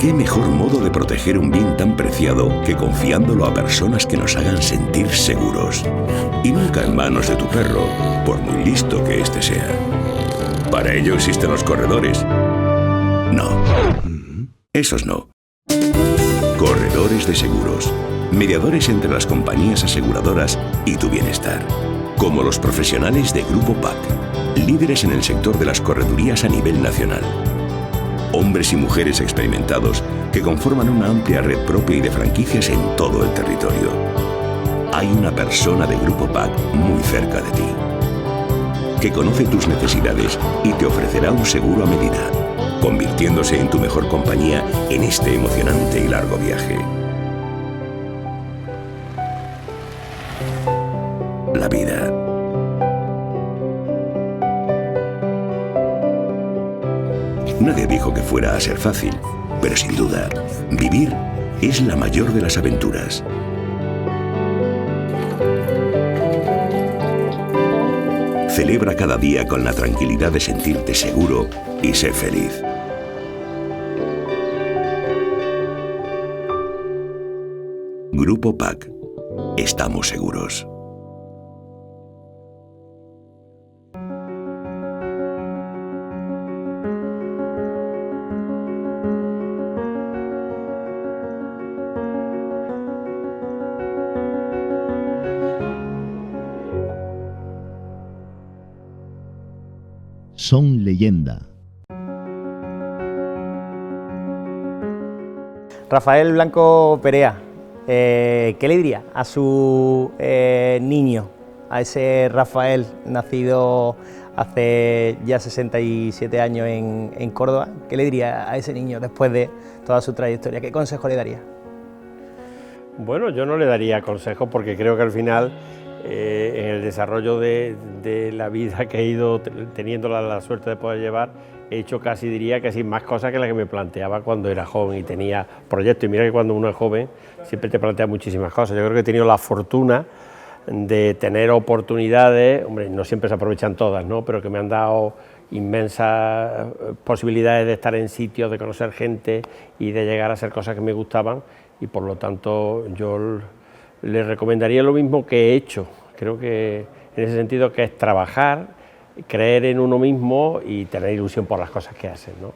¿Qué mejor modo de proteger un bien tan preciado que confiándolo a personas que nos hagan sentir seguros? Y nunca en manos de tu perro, por muy listo que éste sea. Para ello existen los corredores. No. Esos no. Corredores de seguros. Mediadores entre las compañías aseguradoras y tu bienestar. Como los profesionales de Grupo PAC. Líderes en el sector de las corredurías a nivel nacional. Hombres y mujeres experimentados que conforman una amplia red propia y de franquicias en todo el territorio. Hay una persona de Grupo PAC muy cerca de ti, que conoce tus necesidades y te ofrecerá un seguro a medida, convirtiéndose en tu mejor compañía en este emocionante y largo viaje. La vida. Nadie dijo que fuera a ser fácil, pero sin duda, vivir es la mayor de las aventuras. Celebra cada día con la tranquilidad de sentirte seguro y ser feliz. Grupo PAC. Estamos seguros. Son leyenda. Rafael Blanco Perea, ¿qué le diría a su niño, a ese Rafael nacido hace ya 67 años en Córdoba? ¿Qué le diría a ese niño después de toda su trayectoria? ¿Qué consejo le daría? Bueno, yo no le daría consejos porque creo que al final en el desarrollo de la vida que he ido teniendo la suerte de poder llevar, he hecho casi, diría que sí, más cosas que las que me planteaba cuando era joven y tenía proyectos. Y mira que cuando uno es joven siempre te plantea muchísimas cosas. Yo creo que he tenido la fortuna de tener oportunidades, hombre, no siempre se aprovechan todas, ¿no?, pero que me han dado inmensas posibilidades de estar en sitios, de conocer gente y de llegar a hacer cosas que me gustaban, y por lo tanto yo le recomendaría lo mismo que he hecho. Creo que en ese sentido, que es trabajar, creer en uno mismo y tener ilusión por las cosas que haces, ¿no?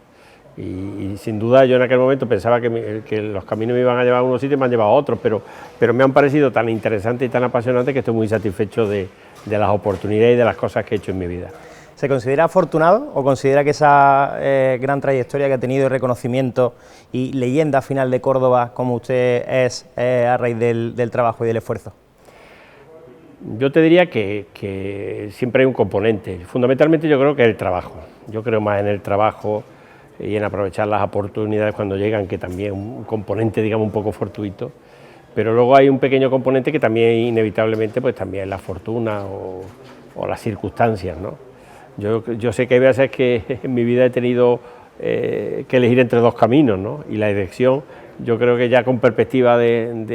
Y sin duda yo en aquel momento pensaba que los caminos me iban a llevar a unos sitios y me han llevado a otros, pero me han parecido tan interesantes y tan apasionantes que estoy muy satisfecho de las oportunidades y de las cosas que he hecho en mi vida. ¿Se considera afortunado o considera que esa gran trayectoria que ha tenido y reconocimiento y leyenda final de Córdoba como usted es a raíz del trabajo y del esfuerzo? Yo te diría que siempre hay un componente. Fundamentalmente yo creo que es el trabajo. Yo creo más en el trabajo y en aprovechar las oportunidades cuando llegan, que también es un componente, digamos, un poco fortuito. Pero luego hay un pequeño componente que también inevitablemente pues también es la fortuna o las circunstancias, ¿no? Yo sé que hay veces que en mi vida he tenido que elegir entre dos caminos, ¿no? Y la elección, yo creo que ya con perspectiva en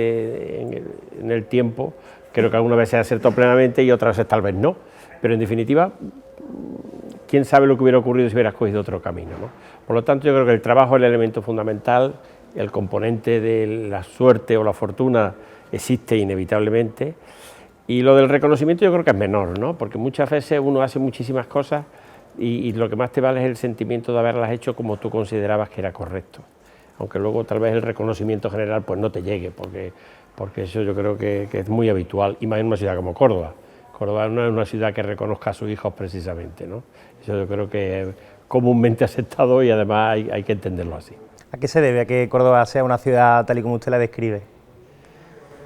el tiempo, creo que algunas veces he acertado plenamente y otras veces tal vez no. Pero en definitiva, quién sabe lo que hubiera ocurrido si hubiera escogido otro camino, ¿no? Por lo tanto, yo creo que el trabajo es el elemento fundamental, el componente de la suerte o la fortuna existe inevitablemente. Y lo del reconocimiento yo creo que es menor, ¿no? Porque muchas veces uno hace muchísimas cosas y lo que más te vale es el sentimiento de haberlas hecho como tú considerabas que era correcto. Aunque luego tal vez el reconocimiento general pues no te llegue, porque eso yo creo que es muy habitual, y más en una ciudad como Córdoba. Córdoba no es una ciudad que reconozca a sus hijos precisamente, ¿no? Eso yo creo que es comúnmente aceptado y además hay que entenderlo así. ¿A qué se debe a que Córdoba sea una ciudad tal y como usted la describe?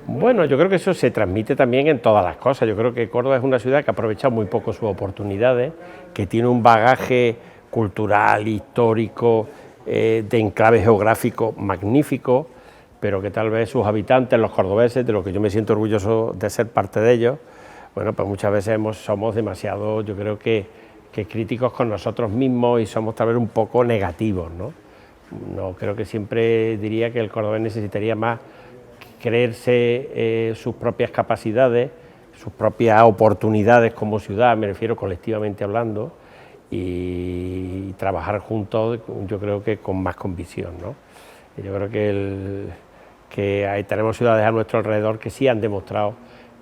Bueno, yo creo que eso se transmite también en todas las cosas. Yo creo que Córdoba es una ciudad que ha aprovechado muy poco sus oportunidades, que tiene un bagaje cultural, histórico, de enclave geográfico magnífico, pero que tal vez sus habitantes, los cordobeses, de los que yo me siento orgulloso de ser parte de ellos, bueno, pues muchas veces somos demasiado, yo creo que críticos con nosotros mismos y somos tal vez un poco negativos, ¿no? No, creo que siempre diría que el cordobés necesitaría más creerse sus propias capacidades, sus propias oportunidades como ciudad, me refiero colectivamente hablando, y trabajar juntos, yo creo que con más convicción, ¿no? Yo creo que ahí tenemos ciudades a nuestro alrededor que sí han demostrado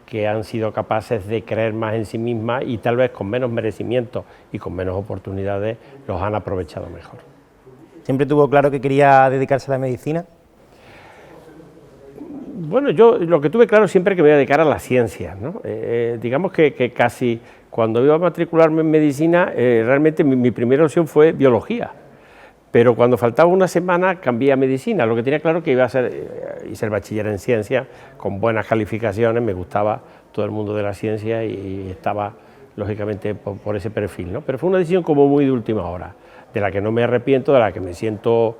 que han sido capaces de creer más en sí mismas y tal vez con menos merecimiento y con menos oportunidades los han aprovechado mejor. ¿Siempre tuvo claro que quería dedicarse a la medicina? Bueno, yo lo que tuve claro siempre que me iba a dedicar a las ciencias, ¿no? Digamos que casi cuando iba a matricularme en medicina, realmente mi primera opción fue biología, pero cuando faltaba una semana cambié a medicina. Lo que tenía claro que iba a ser, hice el bachiller en ciencias con buenas calificaciones, me gustaba todo el mundo de la ciencia y estaba lógicamente por ese perfil, ¿no? Pero fue una decisión como muy de última hora, de la que no me arrepiento, de la que me siento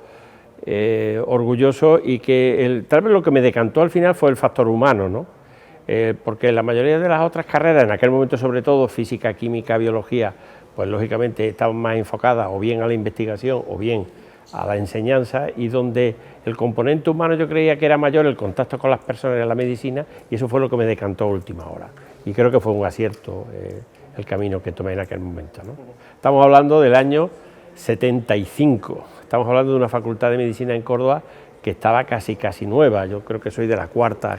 orgulloso y que tal vez lo que me decantó al final fue el factor humano, ¿no? Porque la mayoría de las otras carreras, en aquel momento sobre todo física, química, biología, pues lógicamente estaban más enfocadas o bien a la investigación o bien a la enseñanza, y donde el componente humano yo creía que era mayor, el contacto con las personas en la medicina, y eso fue lo que me decantó a última hora. Y creo que fue un acierto el camino que tomé en aquel momento, ¿no? Estamos hablando del año 75, estamos hablando de una facultad de medicina en Córdoba que estaba casi nueva. Yo creo que soy de la cuarta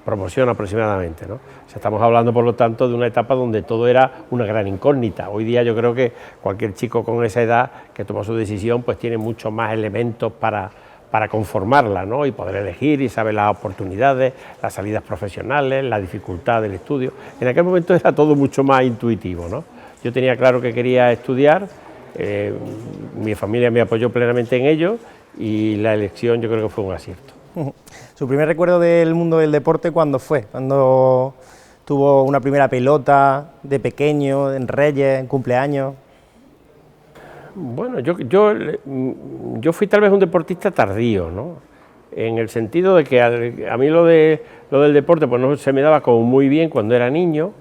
promoción aproximadamente, ¿no? O sea, estamos hablando por lo tanto de una etapa donde todo era una gran incógnita. Hoy día yo creo que cualquier chico con esa edad que toma su decisión pues tiene muchos más elementos para conformarla, ¿no? Y poder elegir y saber las oportunidades, las salidas profesionales, la dificultad del estudio. En aquel momento era todo mucho más intuitivo, ¿no? Yo tenía claro que quería estudiar, mi familia me apoyó plenamente en ello y la elección yo creo que fue un acierto. ¿Su primer recuerdo del mundo del deporte cuándo fue? ¿Cuándo tuvo una primera pelota de pequeño, en Reyes, en cumpleaños? Bueno, yo fui tal vez un deportista tardío, ¿no? En el sentido de que a mí lo del deporte pues no se me daba como muy bien cuando era niño,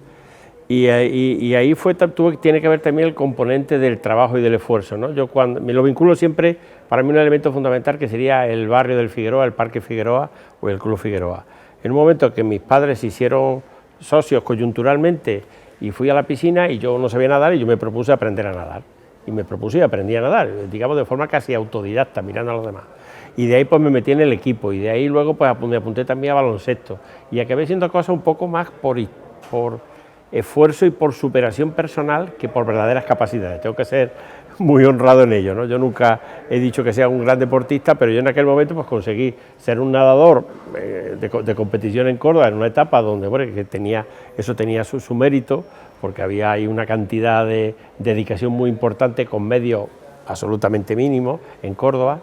y ahí tiene que ver también el componente del trabajo y del esfuerzo, ¿no? Yo cuando me lo vinculo siempre, para mí un elemento fundamental que sería el barrio del Figueroa, el Parque Figueroa o el Club Figueroa. En un momento que mis padres se hicieron socios coyunturalmente y fui a la piscina y yo no sabía nadar y yo me propuse aprender a nadar. Y me propuse y aprendí a nadar, digamos de forma casi autodidacta, mirando a los demás. Y de ahí pues me metí en el equipo y de ahí luego pues me apunté también a baloncesto y acabé siendo cosas un poco más por esfuerzo y por superación personal que por verdaderas capacidades. Tengo que ser muy honrado en ello, ¿no? Yo nunca he dicho que sea un gran deportista, pero yo en aquel momento pues conseguí ser un nadador de competición en Córdoba en una etapa donde bueno, eso tenía su mérito, porque había ahí una cantidad de dedicación muy importante con medios absolutamente mínimos en Córdoba,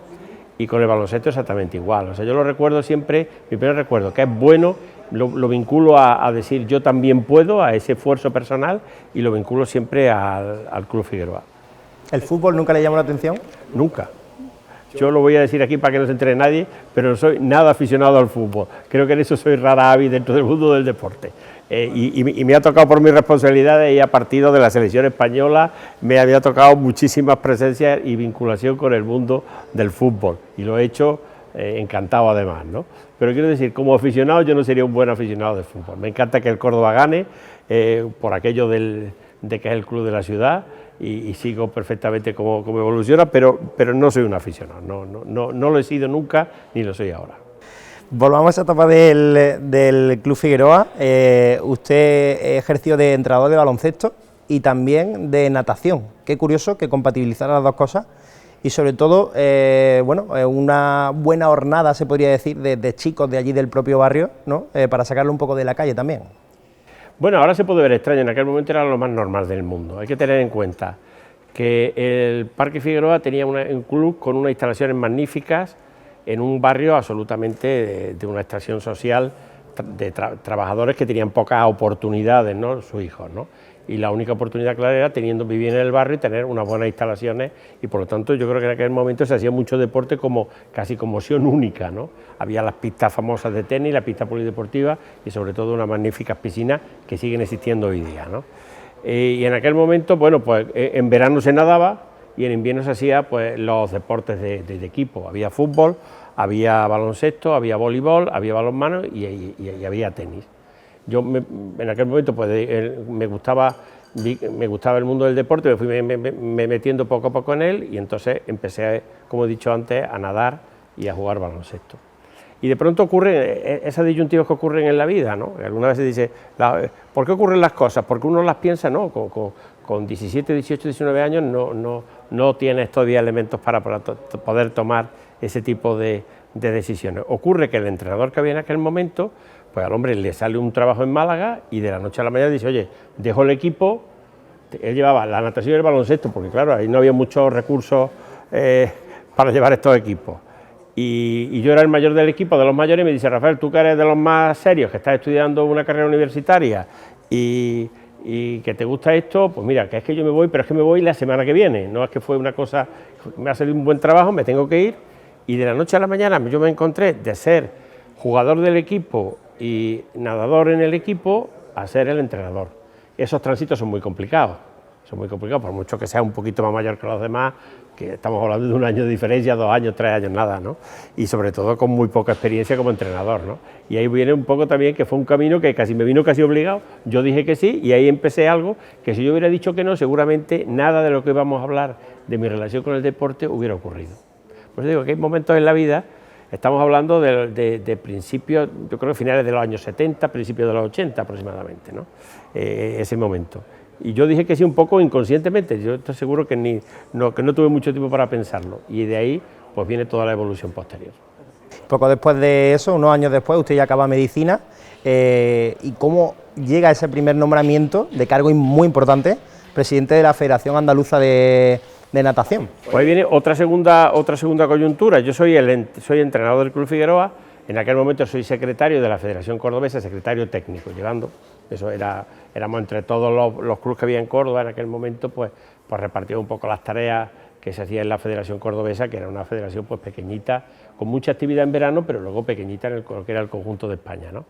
y con el baloncesto exactamente igual. O sea, yo lo recuerdo siempre, mi primer recuerdo, que es bueno, lo vinculo a decir yo también puedo, a ese esfuerzo personal, y lo vinculo siempre al Club Figueroa. ¿El fútbol nunca le llamó la atención? Nunca. Yo lo voy a decir aquí para que no se entere nadie, pero no soy nada aficionado al fútbol. Creo que en eso soy rara avis dentro del mundo del deporte. Y me ha tocado por mis responsabilidades ir a partidos de la selección española, me había tocado muchísimas presencias y vinculación con el mundo del fútbol. Y lo he hecho encantado además, ¿no? Pero quiero decir, como aficionado yo no sería un buen aficionado de fútbol. Me encanta que el Córdoba gane, por aquello de que es el club de la ciudad, y sigo perfectamente cómo evoluciona, pero no soy un aficionado, no lo he sido nunca ni lo soy ahora. Volvamos a esa etapa del Club Figueroa. Usted ejerció de entrenador de baloncesto y también de natación. Qué curioso que compatibilizara las dos cosas y sobre todo, una buena hornada, se podría decir, de chicos de allí del propio barrio, ¿no? Para sacarlo un poco de la calle también. Bueno, ahora se puede ver extraño, en aquel momento era lo más normal del mundo. Hay que tener en cuenta que el Parque Figueroa tenía un club con unas instalaciones magníficas en un barrio absolutamente de una extracción social de trabajadores que tenían pocas oportunidades, ¿no? Sus hijos, ¿no? Y la única oportunidad clara era vivir en el barrio y tener unas buenas instalaciones, y por lo tanto yo creo que en aquel momento se hacía mucho deporte casi como opción única, ¿no? Había las pistas famosas de tenis, la pista polideportiva y sobre todo unas magníficas piscinas que siguen existiendo hoy día, ¿no? Y en aquel momento, bueno, pues en verano se nadaba y en invierno se hacía pues los deportes de equipo. Había fútbol, había baloncesto, había voleibol, había balonmano y había tenis. Yo en aquel momento pues me gustaba el mundo del deporte, me fui metiendo poco a poco en él y entonces empecé, como he dicho antes, a nadar y a jugar baloncesto. Y de pronto ocurren esas disyuntivas que ocurren en la vida, ¿no? Alguna vez se dice, ¿por qué ocurren las cosas? Porque uno las piensa, ¿no? Con 17, 18, 19 años no tienes todavía elementos para poder tomar ese tipo de decisiones. Ocurre que el entrenador que había en aquel momento, pues al hombre le sale un trabajo en Málaga y de la noche a la mañana dice, oye, dejo el equipo. Él llevaba la natación y el baloncesto, porque claro, ahí no había muchos recursos para llevar estos equipos. Y yo era el mayor del equipo, de los mayores, y me dice, Rafael, tú que eres de los más serios, que estás estudiando una carrera universitaria y que te gusta esto, pues mira, que es que yo me voy, pero es que me voy la semana que viene, no es que fue una cosa, me ha salido un buen trabajo, me tengo que ir, y de la noche a la mañana yo me encontré de ser jugador del equipo y nadador en el equipo a ser el entrenador. Esos tránsitos son muy complicados, por mucho que sea un poquito más mayor que los demás, que estamos hablando de un año de diferencia, 2 años, 3 años, nada, ¿no? Y sobre todo con muy poca experiencia como entrenador, ¿no? Y ahí viene un poco también que fue un camino que me vino casi obligado, yo dije que sí, y ahí empecé algo que si yo hubiera dicho que no, seguramente nada de lo que íbamos a hablar de mi relación con el deporte hubiera ocurrido. Pues digo que hay momentos en la vida, estamos hablando de principios, yo creo que finales de los años 70, principios de los 80 aproximadamente, ¿no? Ese momento. Y yo dije que sí un poco inconscientemente, yo estoy seguro que no tuve mucho tiempo para pensarlo, y de ahí pues viene toda la evolución posterior. Poco después de eso, unos años después, usted ya acaba medicina, y cómo llega ese primer nombramiento de cargo muy importante, presidente de la Federación Andaluza de Natación. Pues ahí viene otra segunda coyuntura. Yo soy entrenador del Club Figueroa, en aquel momento soy secretario de la Federación Cordobesa, secretario técnico, llevando, eso éramos entre todos los clubes que había en Córdoba en aquel momento, pues repartíamos un poco las tareas que se hacían en la Federación Cordobesa, que era una federación pues pequeñita, con mucha actividad en verano, pero luego pequeñita en lo que era el conjunto de España, ¿no?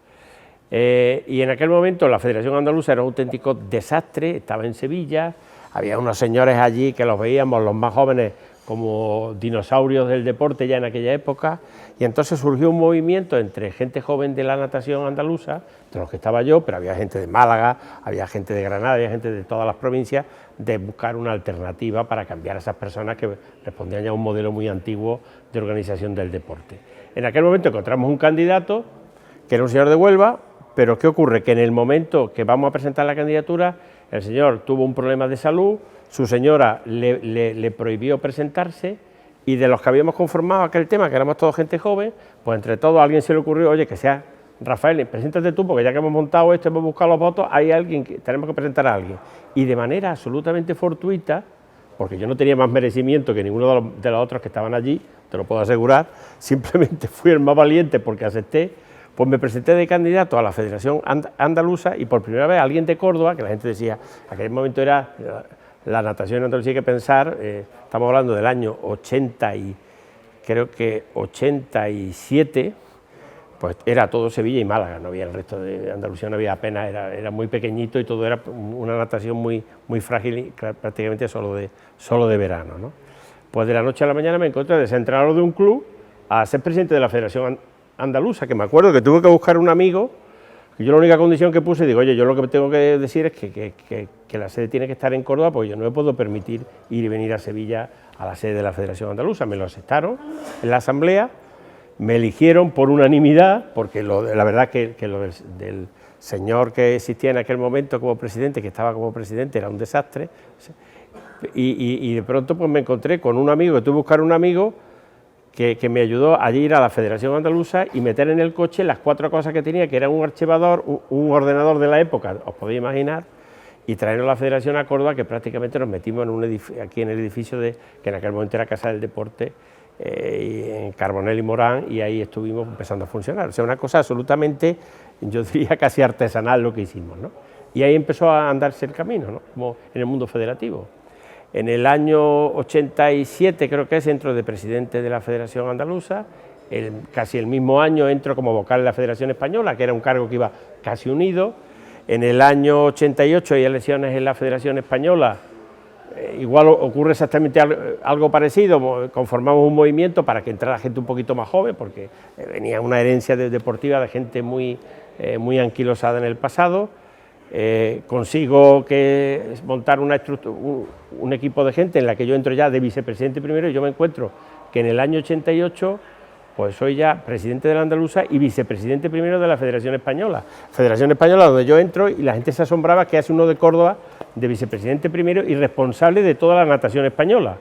Y en aquel momento la Federación Andaluza era un auténtico desastre, estaba en Sevilla, había unos señores allí que los veíamos, los más jóvenes, como dinosaurios del deporte ya en aquella época, y entonces surgió un movimiento entre gente joven de la natación andaluza, de los que estaba yo, pero había gente de Málaga, había gente de Granada, había gente de todas las provincias, de buscar una alternativa para cambiar a esas personas que respondían ya a un modelo muy antiguo de organización del deporte. En aquel momento encontramos un candidato, que era un señor de Huelva, pero ¿qué ocurre? Que en el momento que vamos a presentar la candidatura, el señor tuvo un problema de salud, su señora le prohibió presentarse, y de los que habíamos conformado aquel tema, que éramos todos gente joven, pues entre todos a alguien se le ocurrió, oye, que sea Rafael, preséntate tú, porque ya que hemos montado esto, hemos buscado los votos, hay alguien que tenemos que presentar a alguien. Y de manera absolutamente fortuita, porque yo no tenía más merecimiento que ninguno de los otros que estaban allí, te lo puedo asegurar, simplemente fui el más valiente porque acepté, pues me presenté de candidato a la Federación Andaluza, y por primera vez alguien de Córdoba, que la gente decía, en aquel momento era la natación en Andalucía, hay que pensar, estamos hablando del año 87, pues era todo Sevilla y Málaga, no había el resto de Andalucía, no había apenas, era muy pequeñito y todo era una natación muy frágil y prácticamente solo de verano, ¿no? Pues de la noche a la mañana me encontré de ser entrenador de un club a ser presidente de la Federación Andaluza, que me acuerdo que tuve que buscar un amigo, que yo la única condición que puse, digo, oye, yo lo que tengo que decir es que la sede tiene que estar en Córdoba, porque yo no me puedo permitir ir y venir a Sevilla a la sede de la Federación Andaluza. Me lo aceptaron en la asamblea, me eligieron por unanimidad, porque la verdad que lo del señor que existía en aquel momento como presidente, que estaba como presidente, era un desastre, y de pronto pues me encontré con un amigo, que tuve que buscar un amigo que me ayudó a ir a la Federación Andaluza y meter en el coche las 4 cosas que tenía, que eran un archivador, un ordenador de la época, os podéis imaginar, y traernos a la Federación a Córdoba, que prácticamente nos metimos aquí en el edificio que en aquel momento era Casa del Deporte, en Carbonell y Morán, y ahí estuvimos empezando a funcionar. O sea, una cosa absolutamente, yo diría casi artesanal lo que hicimos, ¿no? Y ahí empezó a andarse el camino, ¿no? Como en el mundo federativo. En el año 87, creo que entro de presidente de la Federación Andaluza, casi el mismo año entro como vocal de la Federación Española, que era un cargo que iba casi unido. En el año 88 hay elecciones en la Federación Española, igual ocurre exactamente algo parecido, conformamos un movimiento para que entrara gente un poquito más joven, porque venía una herencia deportiva de gente muy anquilosada en el pasado. Consigo montar un equipo de gente en la que yo entro ya de vicepresidente primero, y yo me encuentro que en el año 88 pues soy ya presidente de la Andaluza y vicepresidente primero de la Federación Española. Federación Española donde yo entro y la gente se asombraba que hace uno de Córdoba de vicepresidente primero y responsable de toda la natación española,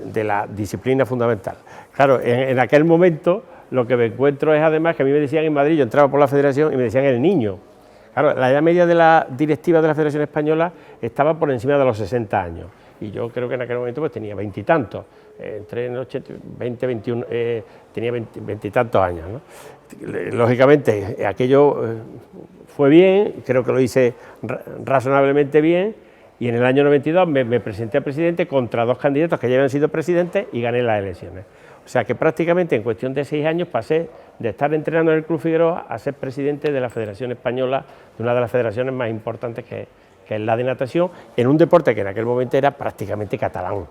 de la disciplina fundamental. Claro, en aquel momento lo que me encuentro es además que a mí me decían en Madrid, yo entraba por la Federación y me decían el niño. Claro, la edad media de la directiva de la Federación Española estaba por encima de los 60 años y yo creo que en aquel momento pues tenía veintitantos, entré en el 80, 20, 21, tenía veintitantos años, ¿no? Lógicamente aquello fue bien, creo que lo hice razonablemente bien y en el año 92 me presenté a presidente contra dos candidatos que ya habían sido presidentes y gané las elecciones. O sea que prácticamente en cuestión de 6 años pasé de estar entrenando en el Club Figueroa a ser presidente de la Federación Española, de una de las federaciones más importantes que es la de natación, en un deporte que en aquel momento era prácticamente catalán.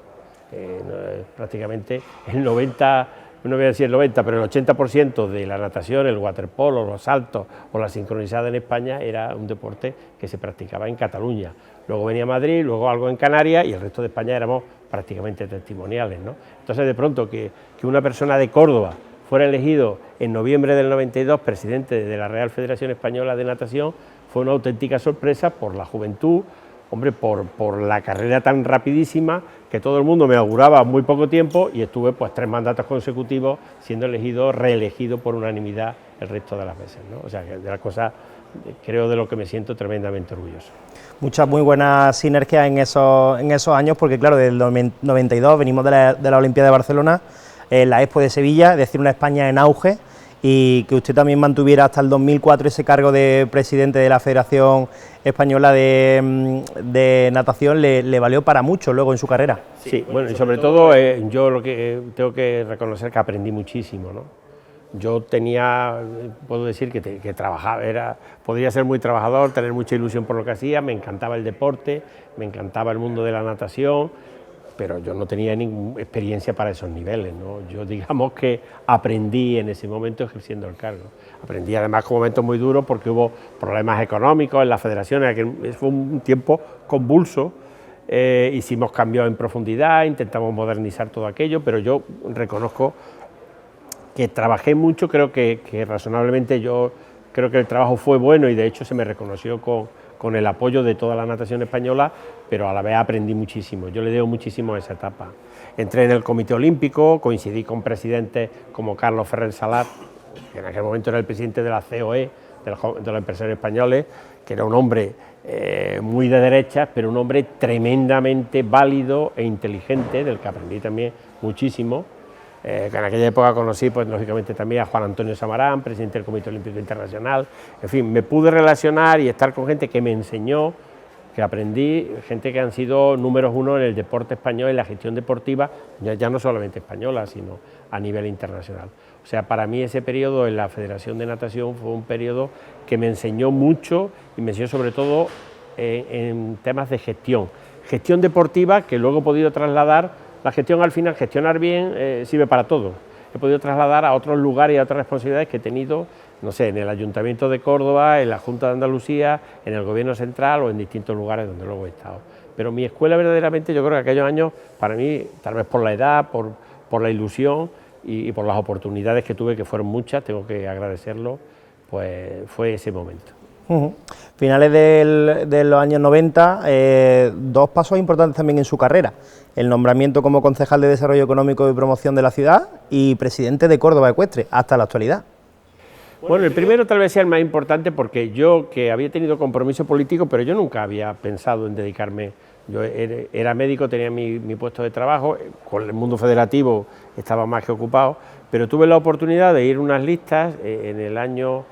Prácticamente el 90, no voy a decir el 90, pero el 80% de la natación, el waterpolo, los saltos o la sincronizada en España era un deporte que se practicaba en Cataluña. Luego venía Madrid, luego algo en Canarias y el resto de España éramos prácticamente testimoniales, ¿no? Entonces de pronto que una persona de Córdoba fuera elegido en noviembre del 92 presidente de la Real Federación Española de Natación fue una auténtica sorpresa por la juventud, hombre, por la carrera tan rapidísima que todo el mundo me auguraba muy poco tiempo y estuve pues 3 mandatos consecutivos siendo elegido, reelegido por unanimidad el resto de las veces, ¿no? O sea, que de la cosa, creo, de lo que me siento tremendamente orgulloso. Muchas muy buenas sinergias en esos años, porque claro, del 92 venimos de la Olimpiada de Barcelona, la Expo de Sevilla, es decir, una España en auge, y que usted también mantuviera hasta el 2004 ese cargo de presidente de la Federación Española de Natación le valió para mucho luego en su carrera. Sí, bueno, y sobre todo yo lo que tengo que reconocer que aprendí muchísimo, ¿no? Yo puedo decir que trabajaba, podría ser muy trabajador, tener mucha ilusión por lo que hacía, me encantaba el deporte, me encantaba el mundo de la natación, pero yo no tenía ninguna experiencia para esos niveles, ¿no? Yo digamos que aprendí en ese momento ejerciendo el cargo. Aprendí además con momentos muy duros porque hubo problemas económicos en las federaciones, que fue un tiempo convulso, hicimos cambios en profundidad, intentamos modernizar todo aquello, pero yo reconozco que trabajé mucho, creo que razonablemente yo creo que el trabajo fue bueno y de hecho se me reconoció con el apoyo de toda la natación española, pero a la vez aprendí muchísimo, yo le debo muchísimo a esa etapa. Entré en el Comité Olímpico, coincidí con presidentes como Carlos Ferrer Salat, que en aquel momento era el presidente de la COE, de los empresarios españoles, que era un hombre muy de derechas, pero un hombre tremendamente válido e inteligente, del que aprendí también muchísimo. Que en aquella época conocí, pues lógicamente también a Juan Antonio Samarán, presidente del Comité Olímpico Internacional. En fin, me pude relacionar y estar con gente que me enseñó, que aprendí, gente que han sido números 1 en el deporte español, en la gestión deportiva, ya no solamente española, sino a nivel internacional. O sea, para mí ese periodo en la Federación de Natación fue un periodo que me enseñó mucho y me enseñó sobre todo en temas de gestión deportiva, que luego he podido trasladar. La gestión, al final, gestionar bien sirve para todo. He podido trasladar a otros lugares y a otras responsabilidades que he tenido, no sé, en el Ayuntamiento de Córdoba, en la Junta de Andalucía, en el Gobierno Central o en distintos lugares donde luego he estado. Pero mi escuela verdaderamente, yo creo que aquellos años, para mí, tal vez por la edad, por la ilusión y por las oportunidades que tuve, que fueron muchas, tengo que agradecerlo, pues fue ese momento. Finales de los años 90, 2 pasos importantes también en su carrera: el nombramiento como concejal de Desarrollo Económico y Promoción de la ciudad y presidente de Córdoba Ecuestre, hasta la actualidad. Bueno, el primero tal vez sea el más importante porque yo, que había tenido compromiso político, pero yo nunca había pensado en dedicarme. Yo era médico, tenía mi puesto de trabajo, con el mundo federativo estaba más que ocupado, pero tuve la oportunidad de ir a unas listas en el año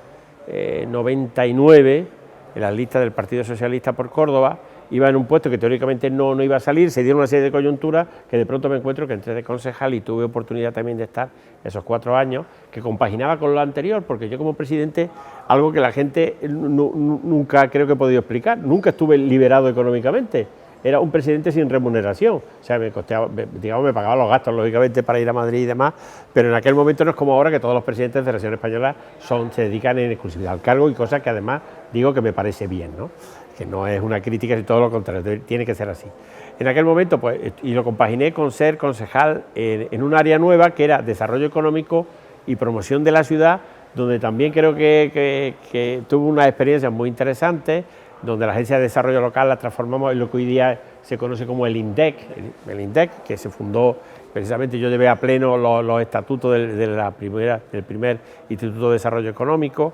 99, en las listas del Partido Socialista por Córdoba. Iba en un puesto que teóricamente no iba a salir, se dieron una serie de coyunturas que de pronto me encuentro que entré de concejal y tuve oportunidad también de estar esos 4 años, que compaginaba con lo anterior, porque yo como presidente, algo que la gente nunca creo que he podido explicar, nunca estuve liberado económicamente. Era un presidente sin remuneración, o sea, me pagaba los gastos, lógicamente, para ir a Madrid y demás, pero en aquel momento no es como ahora, que todos los presidentes de la Federación Española se dedican en exclusividad al cargo, y cosa que además digo que me parece bien, ¿no? Que no es una crítica, sino todo lo contrario, tiene que ser así. En aquel momento, pues, y lo compaginé con ser concejal en un área nueva que era desarrollo económico y promoción de la ciudad, donde también creo que tuve unas experiencias muy interesantes, donde la Agencia de Desarrollo Local la transformamos en lo que hoy día se conoce como el INDEC, que se fundó, precisamente yo llevé a pleno los estatutos del primer Instituto de Desarrollo Económico,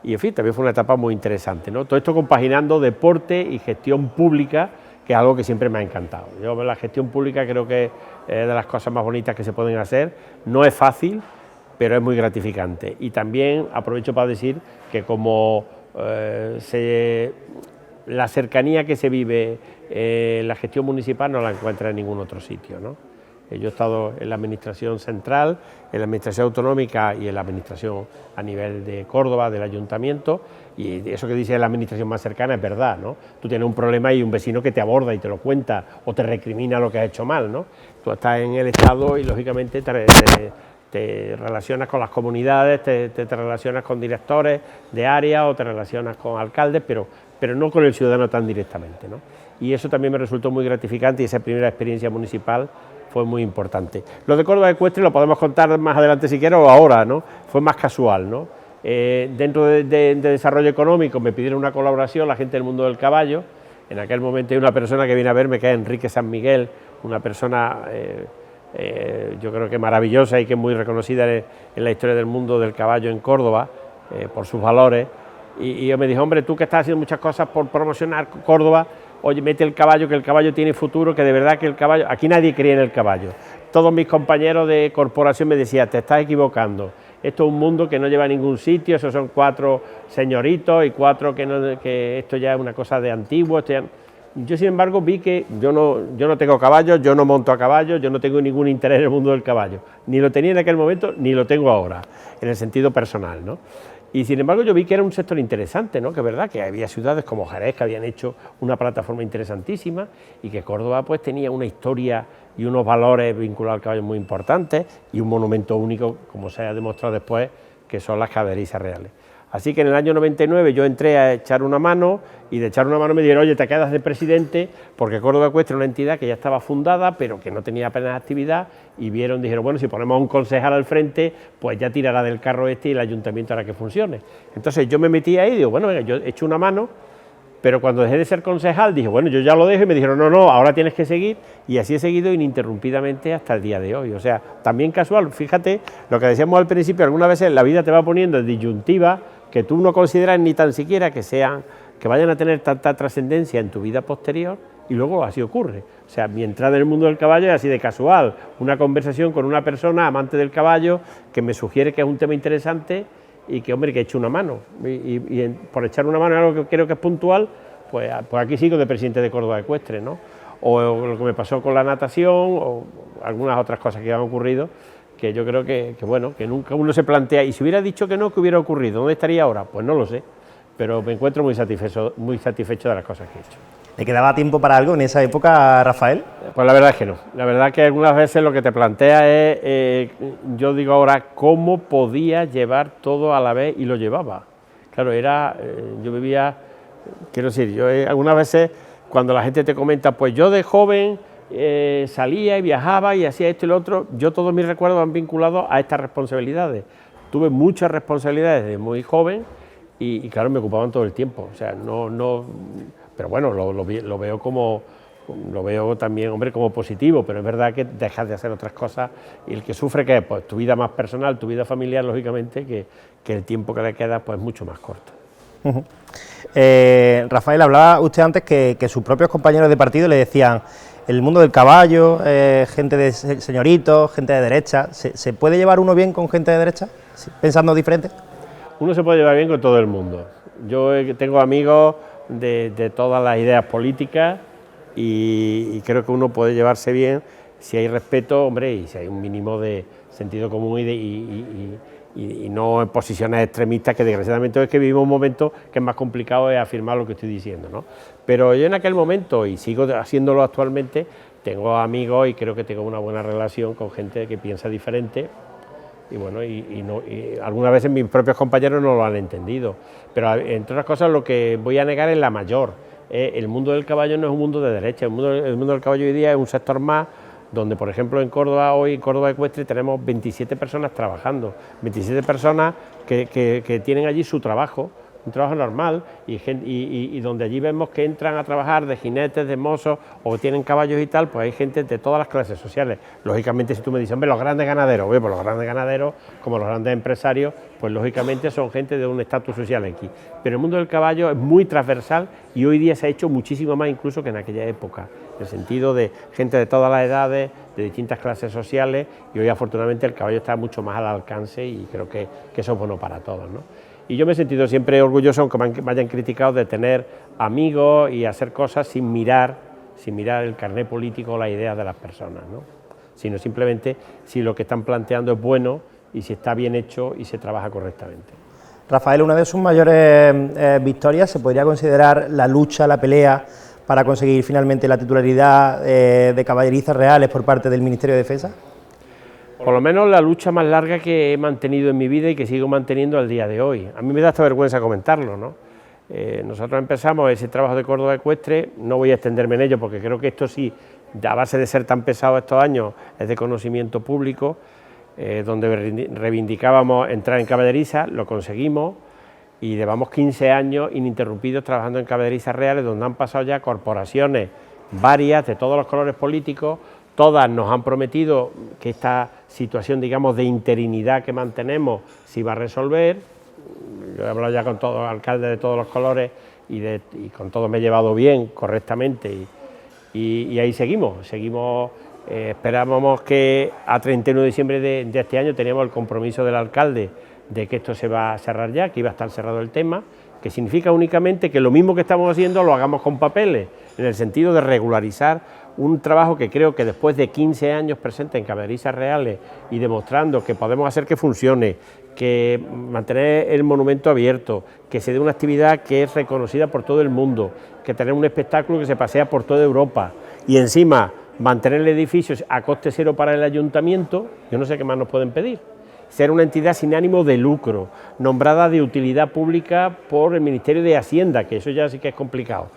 y en fin, también fue una etapa muy interesante, ¿no? Todo esto compaginando deporte y gestión pública, que es algo que siempre me ha encantado. Yo la gestión pública creo que es de las cosas más bonitas que se pueden hacer, no es fácil, pero es muy gratificante. Y también aprovecho para decir que como la cercanía que se vive la gestión municipal no la encuentra en ningún otro sitio, ¿no? Yo he estado en la administración central, en la administración autonómica y en la administración a nivel de Córdoba, del ayuntamiento, y eso que dice la administración más cercana es verdad, ¿no? Tú tienes un problema y un vecino que te aborda y te lo cuenta o te recrimina lo que has hecho mal, ¿no? Tú estás en el Estado y lógicamente te relacionas con las comunidades, te relacionas con directores de área o te relacionas con alcaldes, pero no con el ciudadano tan directamente, ¿no? Y eso también me resultó muy gratificante y esa primera experiencia municipal fue muy importante. Lo de Córdoba Ecuestre lo podemos contar más adelante si quieres o ahora, ¿no? Fue más casual, ¿no? Dentro de desarrollo económico me pidieron una colaboración la gente del mundo del caballo. En aquel momento hay una persona que viene a verme que es Enrique San Miguel, una persona yo creo que maravillosa y que es muy reconocida en la historia del mundo del caballo en Córdoba por sus valores. Y yo me dijo, hombre, tú que estás haciendo muchas cosas por promocionar Córdoba, oye, mete el caballo, que el caballo tiene futuro, que de verdad que el caballo... Aquí nadie creía en el caballo. Todos mis compañeros de corporación me decían, te estás equivocando, esto es un mundo que no lleva a ningún sitio, esos son 4 señoritos y 4 que esto ya es una cosa de antiguo. Yo, sin embargo, vi que yo no tengo caballo, yo no monto a caballo, yo no tengo ningún interés en el mundo del caballo. Ni lo tenía en aquel momento, ni lo tengo ahora, en el sentido personal, ¿no? Y sin embargo yo vi que era un sector interesante, ¿no? Que es verdad que había ciudades como Jerez que habían hecho una plataforma interesantísima y que Córdoba pues tenía una historia y unos valores vinculados al caballo muy importantes y un monumento único, como se ha demostrado después, que son las caballerizas reales. Así que en el año 99 yo entré a echar una mano y de echar una mano me dijeron, oye, te quedas de presidente porque Córdoba Ecuestre era una entidad que ya estaba fundada pero que no tenía apenas actividad y dijeron, bueno, si ponemos a un concejal al frente, pues ya tirará del carro y el ayuntamiento hará que funcione. Entonces yo me metí ahí y digo, bueno, venga, yo echo una mano, pero cuando dejé de ser concejal dije, bueno, yo ya lo dejo y me dijeron, no, ahora tienes que seguir y así he seguido ininterrumpidamente hasta el día de hoy. O sea, también casual, fíjate, lo que decíamos al principio, algunas veces la vida te va poniendo en disyuntiva que tú no consideras ni tan siquiera que vayan a tener tanta trascendencia en tu vida posterior y luego así ocurre. O sea, mi entrada en el mundo del caballo es así de casual, una conversación con una persona amante del caballo que me sugiere que es un tema interesante y que, hombre, que he hecho una mano. Y por echar una mano en algo que creo que es puntual, pues aquí sigo de presidente de Córdoba Ecuestre, ¿no? O lo que me pasó con la natación o algunas otras cosas que han ocurrido, que yo creo que bueno, que nunca uno se plantea, y si hubiera dicho que no, ¿qué hubiera ocurrido? ¿Dónde estaría ahora? Pues no lo sé, pero me encuentro muy satisfecho de las cosas que he hecho. ¿Le quedaba tiempo para algo en esa época, Rafael? Pues la verdad es que no, la verdad es que algunas veces lo que te plantea es, yo digo ahora, ¿cómo podía llevar todo a la vez? Y lo llevaba. Claro, yo vivía, quiero decir, yo algunas veces cuando la gente te comenta, pues yo de joven salía y viajaba y hacía esto y lo otro, yo todos mis recuerdos van vinculados a estas responsabilidades. Tuve muchas responsabilidades desde muy joven y claro, me ocupaban todo el tiempo, o sea, pero bueno, lo veo también, hombre, como positivo, pero es verdad que dejas de hacer otras cosas y el que sufre, ¿qué es? Pues tu vida más personal, tu vida familiar, lógicamente, que el tiempo que le queda pues mucho más corto. Rafael, hablaba usted antes que sus propios compañeros de partido le decían el mundo del caballo, gente de señoritos, gente de derecha. ¿Se puede llevar uno bien con gente de derecha, pensando diferente? Uno se puede llevar bien con todo el mundo. Yo tengo amigos de todas las ideas políticas y creo que uno puede llevarse bien si hay respeto, hombre, y si hay un mínimo de sentido común y no en posiciones extremistas, que desgraciadamente es que vivimos un momento que es más complicado de afirmar lo que estoy diciendo, ¿no? Pero yo en aquel momento, y sigo haciéndolo actualmente, tengo amigos y creo que tengo una buena relación con gente que piensa diferente y bueno, y algunas veces mis propios compañeros no lo han entendido, pero entre otras cosas lo que voy a negar es la mayor. El mundo del caballo no es un mundo de derecha, el mundo del caballo hoy día es un sector más donde por ejemplo en Córdoba, hoy en Córdoba Ecuestre tenemos 27 personas trabajando, 27 personas que tienen allí su trabajo, un trabajo normal, y donde allí vemos que entran a trabajar de jinetes, de mozos, o tienen caballos y tal, pues hay gente de todas las clases sociales. Lógicamente, si tú me dices, hombre, los grandes ganaderos, pues los grandes ganaderos, como los grandes empresarios, pues lógicamente son gente de un estatus social aquí. Pero el mundo del caballo es muy transversal y hoy día se ha hecho muchísimo más incluso que en aquella época, en el sentido de gente de todas las edades, de distintas clases sociales, y hoy afortunadamente el caballo está mucho más al alcance y creo que eso es bueno para todos, ¿no? Y yo me he sentido siempre orgulloso, aunque me hayan criticado, de tener amigos y hacer cosas sin mirar el carné político o las ideas de las personas, ¿no? Sino simplemente si lo que están planteando es bueno y si está bien hecho y se trabaja correctamente. Rafael, una de sus mayores victorias se podría considerar la lucha, la pelea para conseguir finalmente la titularidad de caballerizas reales por parte del Ministerio de Defensa. Por lo menos la lucha más larga que he mantenido en mi vida y que sigo manteniendo al día de hoy. A mí me da hasta vergüenza comentarlo, ¿no? Nosotros empezamos ese trabajo de Córdoba Ecuestre, no voy a extenderme en ello porque creo que esto sí, a base de ser tan pesado estos años, es de conocimiento público, donde reivindicábamos entrar en caballeriza, lo conseguimos y llevamos 15 años ininterrumpidos trabajando en caballerizas reales, donde han pasado ya corporaciones varias de todos los colores políticos. Todas nos han prometido que esta situación, digamos, de interinidad que mantenemos se iba a resolver. Yo he hablado ya con todos los alcaldes de todos los colores y con todos me he llevado bien, correctamente, y ahí seguimos. Esperábamos que a 31 de diciembre de este año teníamos el compromiso del alcalde de que esto se va a cerrar ya, que iba a estar cerrado el tema, que significa únicamente que lo mismo que estamos haciendo lo hagamos con papeles, en el sentido de regularizar un trabajo que creo que después de 15 años presente en caballerizas reales y demostrando que podemos hacer que funcione, que mantener el monumento abierto, que se dé una actividad que es reconocida por todo el mundo, que tener un espectáculo que se pasea por toda Europa y encima mantener el edificio a coste cero para el ayuntamiento, yo no sé qué más nos pueden pedir. Ser una entidad sin ánimo de lucro, nombrada de utilidad pública por el Ministerio de Hacienda, que eso ya sí que es complicado.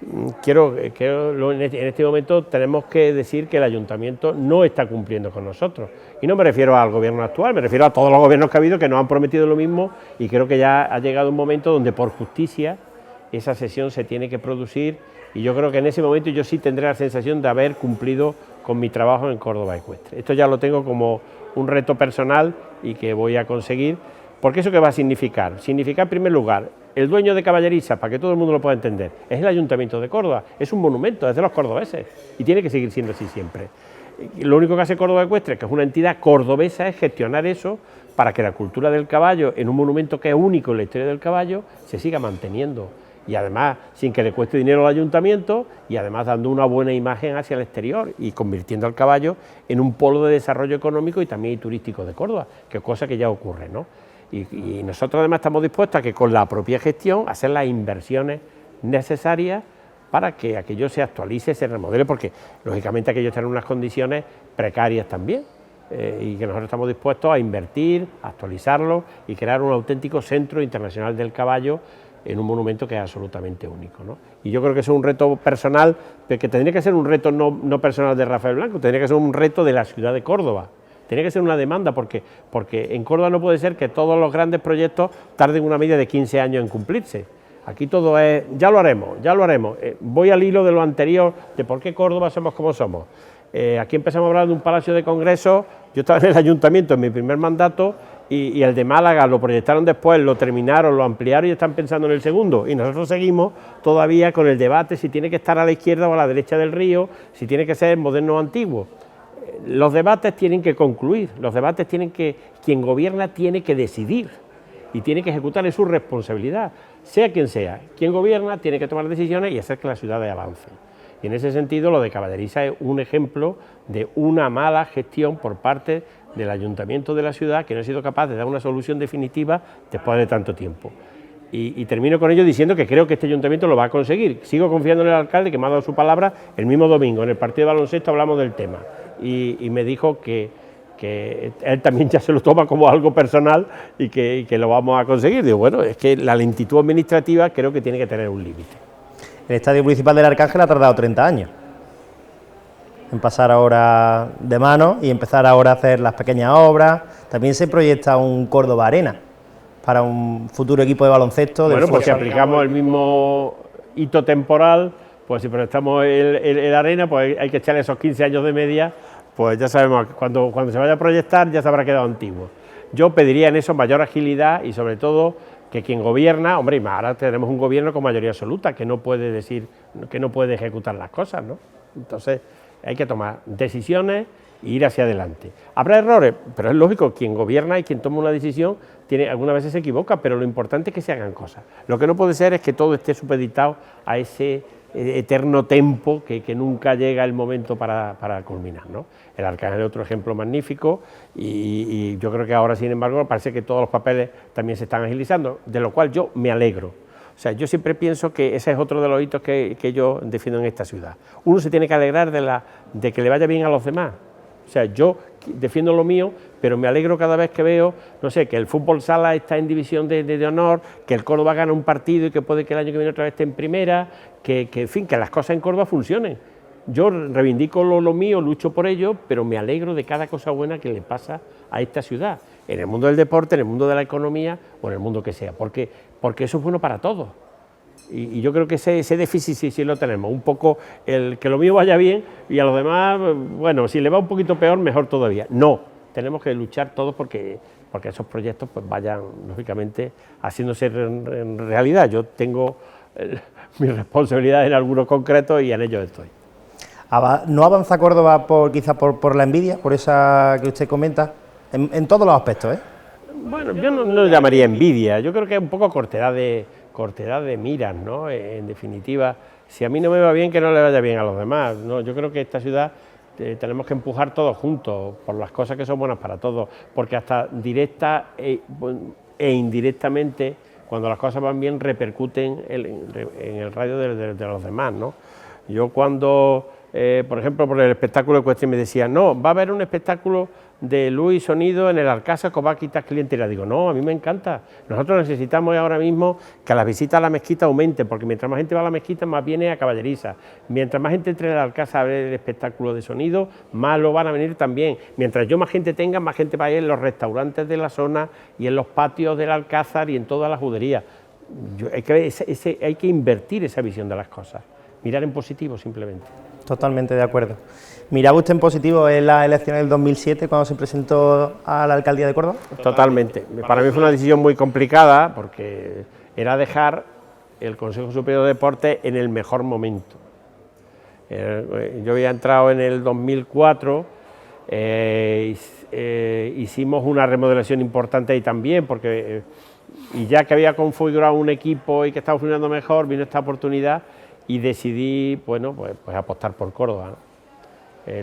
En este momento tenemos que decir que el ayuntamiento no está cumpliendo con nosotros. Y no me refiero al gobierno actual, me refiero a todos los gobiernos que ha habido que nos han prometido lo mismo, y creo que ya ha llegado un momento donde por justicia esa sesión se tiene que producir, y yo creo que en ese momento yo sí tendré la sensación de haber cumplido con mi trabajo en Córdoba Ecuestre. Esto ya lo tengo como un reto personal y que voy a conseguir, porque ¿eso qué va a significar? Significa en primer lugar, el dueño de caballerizas, para que todo el mundo lo pueda entender, es el Ayuntamiento de Córdoba, es un monumento, es de los cordobeses y tiene que seguir siendo así siempre. Lo único que hace Córdoba Ecuestre, que es una entidad cordobesa, es gestionar eso para que la cultura del caballo, en un monumento que es único en la historia del caballo, se siga manteniendo. Y además, sin que le cueste dinero al ayuntamiento, y además dando una buena imagen hacia el exterior y convirtiendo al caballo en un polo de desarrollo económico y también turístico de Córdoba, que es cosa que ya ocurre, ¿no? Y nosotros además estamos dispuestos a que con la propia gestión hacer las inversiones necesarias para que aquello se actualice, se remodele, porque lógicamente aquello está en unas condiciones precarias también, y que nosotros estamos dispuestos a invertir, a actualizarlo y crear un auténtico centro internacional del caballo en un monumento que es absolutamente único, ¿no? Y yo creo que es un reto personal, pero que tendría que ser un reto no personal de Rafael Blanco, tendría que ser un reto de la ciudad de Córdoba. Tiene que ser una demanda, porque en Córdoba no puede ser que todos los grandes proyectos tarden una media de 15 años en cumplirse. Aquí todo es, ya lo haremos. Voy al hilo de lo anterior, de por qué Córdoba somos como somos. Aquí empezamos a hablar de un palacio de congresos, yo estaba en el ayuntamiento en mi primer mandato, y el de Málaga lo proyectaron después, lo terminaron, lo ampliaron y están pensando en el segundo. Y nosotros seguimos todavía con el debate si tiene que estar a la izquierda o a la derecha del río, si tiene que ser moderno o antiguo. Los debates tienen que concluir, quien gobierna tiene que decidir y tiene que ejecutar, es su responsabilidad, sea quien sea. Quien gobierna tiene que tomar decisiones y hacer que las ciudades avancen. Y en ese sentido lo de Caballeriza es un ejemplo de una mala gestión por parte del ayuntamiento de la ciudad, que no ha sido capaz de dar una solución definitiva después de tanto tiempo. Y termino con ello diciendo que creo que este ayuntamiento lo va a conseguir. Sigo confiando en el alcalde, que me ha dado su palabra. El mismo domingo en el partido de baloncesto hablamos del tema y me dijo que él también ya se lo toma como algo personal y que lo vamos a conseguir. Digo, bueno, es que la lentitud administrativa creo que tiene que tener un límite. El Estadio Municipal del Arcángel ha tardado 30 años. en pasar ahora de mano y empezar ahora a hacer las pequeñas obras. También se proyecta un Córdoba Arena para un futuro equipo de baloncesto. Bueno, pues si aplicamos el mismo hito temporal, pues si proyectamos el Arena, pues hay que echarle esos 15 años de media, pues ya sabemos, cuando se vaya a proyectar ya se habrá quedado antiguo. Yo pediría en eso mayor agilidad y sobre todo que quien gobierna, hombre, y ahora tenemos un gobierno con mayoría absoluta que no puede decir, que no puede ejecutar las cosas, ¿no? Entonces hay que tomar decisiones e ir hacia adelante. Habrá errores, pero es lógico, quien gobierna y quien toma una decisión algunas veces se equivoca, pero lo importante es que se hagan cosas. Lo que no puede ser es que todo esté supeditado a ese eterno tempo que nunca llega el momento para culminar, ¿no? El Arcángel es otro ejemplo magnífico y yo creo que ahora, sin embargo, parece que todos los papeles también se están agilizando, de lo cual yo me alegro. O sea, yo siempre pienso que ese es otro de los hitos que yo defiendo en esta ciudad. Uno se tiene que alegrar de que le vaya bien a los demás. O sea, yo defiendo lo mío, pero me alegro cada vez que veo, no sé, que el fútbol sala está en división de honor, que el Córdoba gana un partido y que puede que el año que viene otra vez esté en primera, en fin, que las cosas en Córdoba funcionen. Yo reivindico lo mío, lucho por ello, pero me alegro de cada cosa buena que le pasa a esta ciudad, en el mundo del deporte, en el mundo de la economía o en el mundo que sea, porque eso es bueno para todos. Y yo creo que ese déficit sí lo tenemos, un poco el que lo mío vaya bien y a los demás, bueno, si le va un poquito peor, mejor todavía. No, tenemos que luchar todos porque esos proyectos pues vayan, lógicamente, haciéndose en realidad. Yo tengo mi responsabilidad en algunos concretos y en ello estoy. ¿No avanza Córdoba quizás por la envidia, por esa que usted comenta? En todos los aspectos, ¿eh? Bueno, yo no lo llamaría envidia, yo creo que es un poco cortedad de miras, ¿no? En definitiva, si a mí no me va bien, que no le vaya bien a los demás, ¿no? Yo creo que esta ciudad tenemos que empujar todos juntos por las cosas que son buenas para todos, porque hasta directa e indirectamente, cuando las cosas van bien, repercuten en el radio de los demás, ¿no? Yo cuando, por ejemplo, por el espectáculo de cuestión me decían, no, va a haber un espectáculo de luz y sonido en el Alcázar que va a quitar clientela. Digo, no, a mí me encanta. Nosotros necesitamos ahora mismo que las visitas a la mezquita aumenten, porque mientras más gente va a la mezquita, más viene a Caballeriza. Mientras más gente entre en el Alcázar a ver el espectáculo de sonido, más lo van a venir también. Mientras más gente tenga, más gente va a ir en los restaurantes de la zona y en los patios del Alcázar y en toda la judería. Hay que invertir esa visión de las cosas, mirar en positivo simplemente. Totalmente de acuerdo. ¿Miraba usted en positivo en las elecciones del 2007 cuando se presentó a la alcaldía de Córdoba? Totalmente. Para mí fue una decisión muy complicada porque era dejar el Consejo Superior de Deportes en el mejor momento. Yo había entrado en el 2004, hicimos una remodelación importante ahí también, porque y ya que había configurado un equipo y que estaba funcionando mejor, vino esta oportunidad y decidí, bueno, pues apostar por Córdoba, ¿no?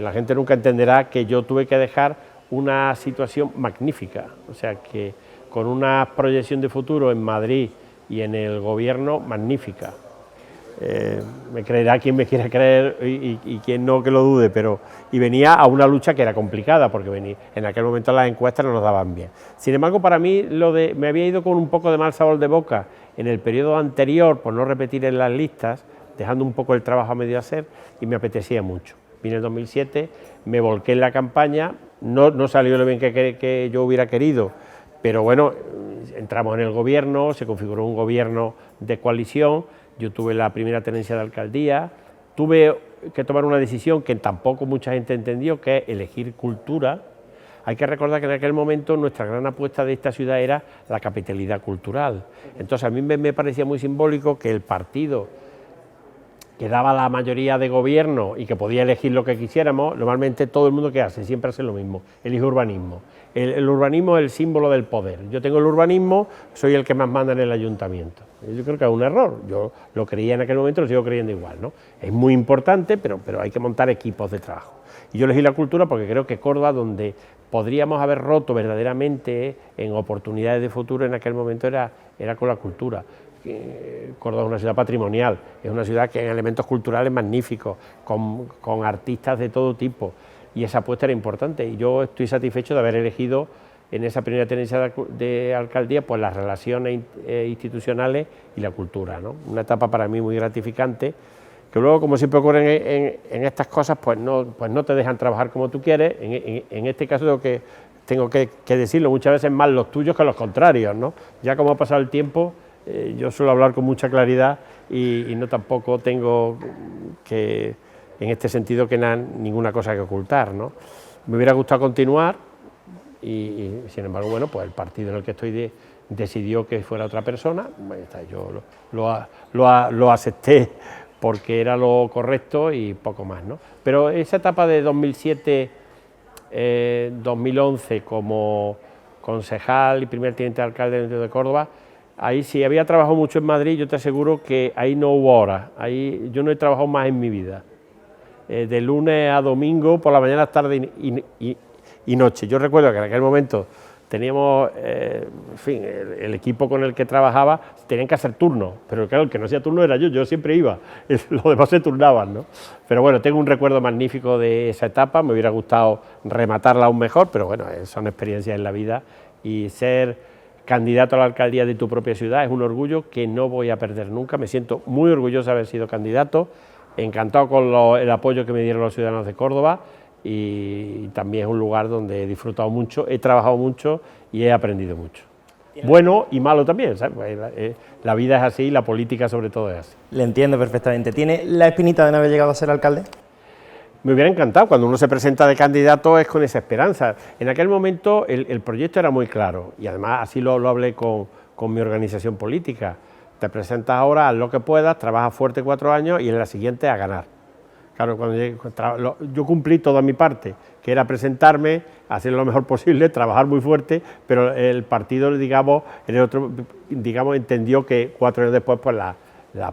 La gente nunca entenderá que yo tuve que dejar una situación magnífica, o sea que con una proyección de futuro en Madrid y en el gobierno magnífica. Me creerá quien me quiera creer y quien no que lo dude, pero y venía a una lucha que era complicada porque en aquel momento las encuestas no nos daban bien. Sin embargo, para mí me había ido con un poco de mal sabor de boca en el periodo anterior por no repetir en las listas, dejando un poco el trabajo a medio hacer y me apetecía mucho. Vine en 2007, me volqué en la campaña, no salió lo bien que yo hubiera querido, pero bueno, entramos en el gobierno, se configuró un gobierno de coalición, yo tuve la primera tenencia de alcaldía, tuve que tomar una decisión que tampoco mucha gente entendió, que es elegir cultura. Hay que recordar que en aquel momento nuestra gran apuesta de esta ciudad era la capitalidad cultural. Entonces a mí me parecía muy simbólico que el partido que daba la mayoría de gobierno y que podía elegir lo que quisiéramos, normalmente todo el mundo que hace, siempre hace lo mismo, elige urbanismo. El urbanismo es el símbolo del poder. Yo tengo el urbanismo, soy el que más manda en el ayuntamiento. Yo creo que es un error, yo lo creía en aquel momento, lo sigo creyendo igual, ¿no? Es muy importante, pero hay que montar equipos de trabajo. Y yo elegí la cultura porque creo que Córdoba, donde podríamos haber roto verdaderamente en oportunidades de futuro en aquel momento, era con la cultura. Córdoba es una ciudad patrimonial, es una ciudad que en elementos culturales magníficos, con artistas de todo tipo, y esa apuesta era importante, y yo estoy satisfecho de haber elegido en esa primera tenencia de alcaldía pues las relaciones institucionales y la cultura, ¿no? Una etapa para mí muy gratificante, que luego, como siempre ocurre en estas cosas, pues no te dejan trabajar como tú quieres. En este caso tengo que decirlo muchas veces más los tuyos que los contrarios, ¿no? Ya como ha pasado el tiempo, yo suelo hablar con mucha claridad y no tampoco tengo que, en este sentido, que ninguna cosa que ocultar, ¿no? Me hubiera gustado continuar y sin embargo, bueno, pues el partido en el que estoy decidió que fuera otra persona, bueno, yo lo acepté porque era lo correcto y poco más, ¿no? Pero esa etapa de 2007, 2011 como concejal y primer teniente de alcalde de Córdoba, ahí sí había trabajado mucho en Madrid, yo te aseguro que ahí no hubo horas, ahí yo no he trabajado más en mi vida, de lunes a domingo, por la mañana, tarde y noche. Yo recuerdo que en aquel momento teníamos, en fin, el equipo con el que trabajaba tenían que hacer turnos, pero claro, el que no hacía turno era yo siempre iba, los demás se turnaban, ¿no? Pero bueno, tengo un recuerdo magnífico de esa etapa, me hubiera gustado rematarla aún mejor, pero bueno, son experiencias en la vida y ser candidato a la alcaldía de tu propia ciudad es un orgullo que no voy a perder nunca, me siento muy orgulloso de haber sido candidato, encantado con el apoyo que me dieron los ciudadanos de Córdoba, y también es un lugar donde he disfrutado mucho, he trabajado mucho y he aprendido mucho. Bueno y malo también, ¿sabes? La vida es así y la política sobre todo es así. Le entiendo perfectamente. ¿Tiene la espinita de no haber llegado a ser alcalde? Me hubiera encantado, cuando uno se presenta de candidato es con esa esperanza. En aquel momento el proyecto era muy claro y además así lo hablé con mi organización política. Te presentas ahora, haz lo que puedas, trabajas fuerte 4 años y en la siguiente a ganar. Claro, yo cumplí toda mi parte, que era presentarme, hacer lo mejor posible, trabajar muy fuerte, pero el partido, digamos, entendió que 4 años después pues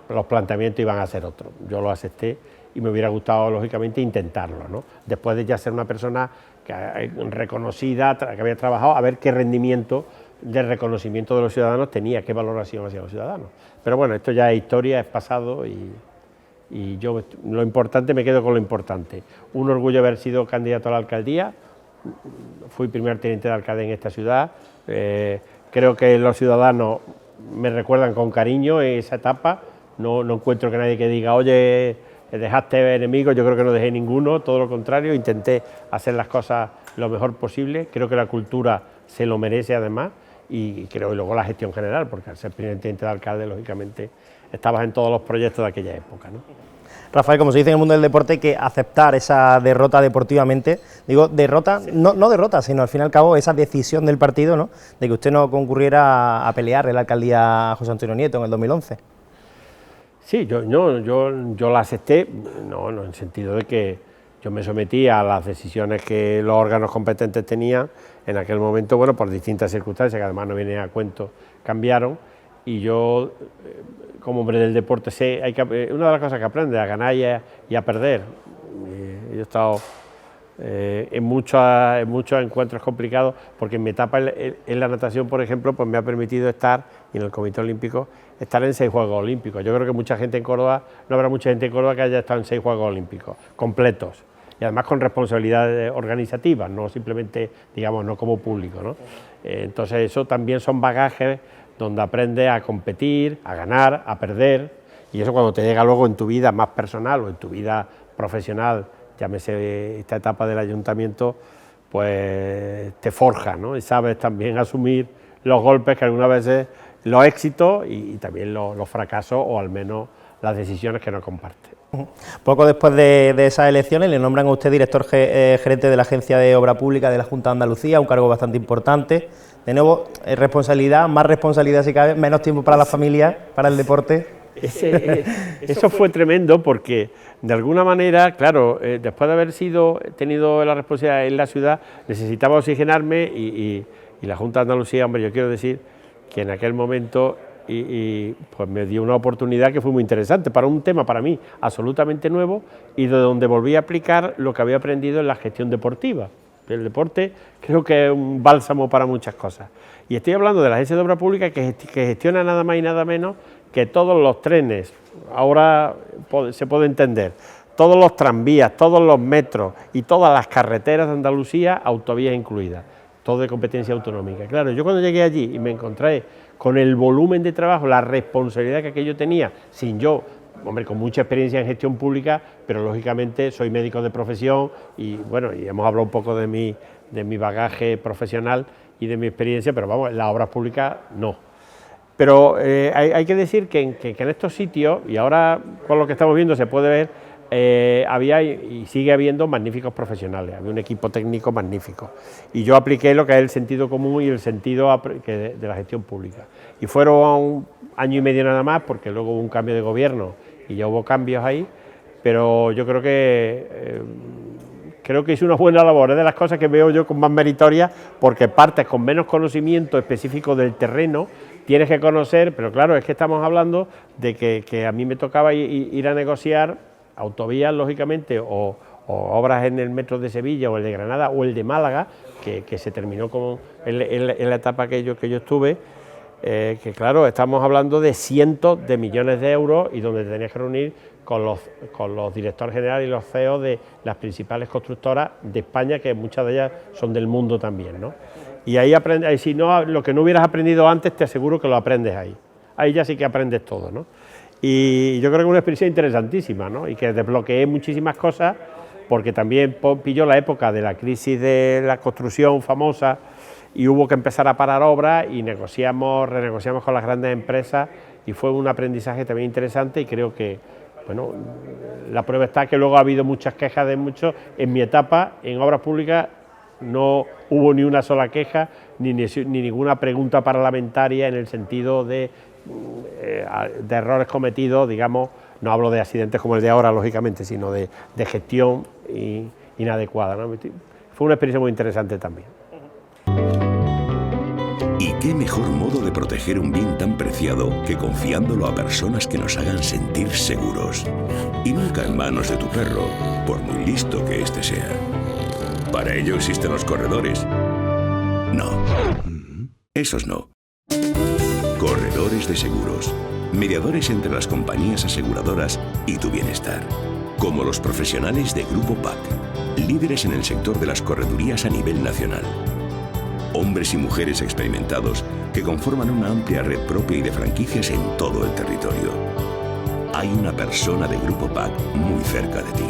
los planteamientos iban a ser otros. Yo lo acepté y me hubiera gustado, lógicamente, intentarlo, ¿no? Después de ya ser una persona reconocida, que había trabajado, a ver qué rendimiento de reconocimiento de los ciudadanos tenía, qué valoración hacia los ciudadanos. Pero bueno, esto ya es historia, es pasado y yo lo importante, me quedo con lo importante. Un orgullo haber sido candidato a la alcaldía, fui primer teniente de alcalde en esta ciudad, creo que los ciudadanos me recuerdan con cariño esa etapa, no encuentro que nadie que diga, oye, dejaste enemigos, yo creo que no dejé ninguno, todo lo contrario, intenté hacer las cosas lo mejor posible, creo que la cultura se lo merece además, y creo que luego la gestión general, porque al ser primer teniente de alcalde, lógicamente, estabas en todos los proyectos de aquella época, ¿no? Rafael, como se dice en el mundo del deporte, hay que aceptar esa derrota deportivamente. Digo, derrota, no derrota, sino al fin y al cabo esa decisión del partido, ¿no?, de que usted no concurriera a pelear en la alcaldía José Antonio Nieto en el 2011. Sí, yo la acepté, no, en el sentido de que yo me sometí a las decisiones que los órganos competentes tenían en aquel momento, bueno, por distintas circunstancias, que además no vienen a cuento, cambiaron, y yo, como hombre del deporte, sé, una de las cosas que aprende a ganar y a perder. Yo he estado en muchos encuentros complicados, porque en mi etapa en la natación, por ejemplo, pues me ha permitido estar, y en el Comité Olímpico, estar en 6 Juegos Olímpicos. Yo creo que mucha gente en Córdoba, no habrá mucha gente en Córdoba que haya estado en 6 Juegos Olímpicos, completos, y además con responsabilidades organizativas, no simplemente, digamos, no como público, ¿no? Entonces eso también son bagajes donde aprendes a competir, a ganar, a perder, y eso cuando te llega luego en tu vida más personal o en tu vida profesional, llámese esta etapa del ayuntamiento, pues te forja, ¿no? Y sabes también asumir los golpes que algunas veces, los éxitos y también los fracasos, o al menos las decisiones que no compartes. Poco después de esas elecciones le nombran a usted director gerente de la Agencia de Obra Pública de la Junta de Andalucía, un cargo bastante importante. De nuevo, responsabilidad, más responsabilidad si cabe, menos tiempo para la familia, para el deporte. Eso fue tremendo, porque de alguna manera, claro, después de haber tenido la responsabilidad en la ciudad, necesitaba oxigenarme y la Junta de Andalucía, hombre, yo quiero decir que en aquel momento pues me dio una oportunidad que fue muy interesante para un tema para mí absolutamente nuevo, y de donde volví a aplicar lo que había aprendido en la gestión deportiva. El deporte creo que es un bálsamo para muchas cosas. Y estoy hablando de la Agencia de Obra Pública, que gestiona nada más y nada menos que todos los trenes, ahora se puede entender, todos los tranvías, todos los metros y todas las carreteras de Andalucía, autovías incluidas, todo de competencia autonómica. Claro, yo cuando llegué allí y me encontré con el volumen de trabajo, la responsabilidad que aquello tenía, sin yo hombre, con mucha experiencia en gestión pública, pero lógicamente soy médico de profesión y bueno, y hemos hablado un poco de mi bagaje profesional y de mi experiencia, pero vamos, en las obras públicas no. Pero hay que decir que en estos sitios, y ahora con lo que estamos viendo se puede ver, había y sigue habiendo magníficos profesionales, había un equipo técnico magnífico. Y yo apliqué lo que es el sentido común y el sentido de la gestión pública. Y fueron un año y medio nada más, porque luego hubo un cambio de gobierno y ya hubo cambios ahí, pero yo creo que hice una buena labor, es de las cosas que veo yo con más meritoria, porque partes con menos conocimiento específico del terreno, tienes que conocer, pero claro, es que estamos hablando de que a mí me tocaba ir a negociar autovías, lógicamente, o obras en el metro de Sevilla, o el de Granada, o el de Málaga, que se terminó en la etapa que yo estuve, que claro, estamos hablando de cientos de millones de euros y donde te tenías que reunir con los directores generales y los CEOs de las principales constructoras de España, que muchas de ellas son del mundo también, ¿no? Y ahí aprendes, si no, lo que no hubieras aprendido antes, te aseguro que lo aprendes ahí. Ahí ya sí que aprendes todo, ¿no? Y yo creo que es una experiencia interesantísima, ¿no? Y que desbloqueé muchísimas cosas, porque también pilló la época de la crisis de la construcción famosa y hubo que empezar a parar obras y renegociamos con las grandes empresas y fue un aprendizaje también interesante y creo que, bueno, la prueba está que luego ha habido muchas quejas de muchos. En mi etapa, en obras públicas, no hubo ni una sola queja, ni ninguna pregunta parlamentaria en el sentido de errores cometidos, digamos, no hablo de accidentes como el de ahora, lógicamente, sino de gestión inadecuada, ¿no? Fue una experiencia muy interesante también. ¿Y qué mejor modo de proteger un bien tan preciado que confiándolo a personas que nos hagan sentir seguros? Y nunca en manos de tu perro, por muy listo que éste sea. ¿Para ello existen los corredores? No. Esos no. Corredores de seguros. Mediadores entre las compañías aseguradoras y tu bienestar. Como los profesionales de Grupo PAC, líderes en el sector de las corredurías a nivel nacional. Hombres y mujeres experimentados que conforman una amplia red propia y de franquicias en todo el territorio. Hay una persona de Grupo PAC muy cerca de ti,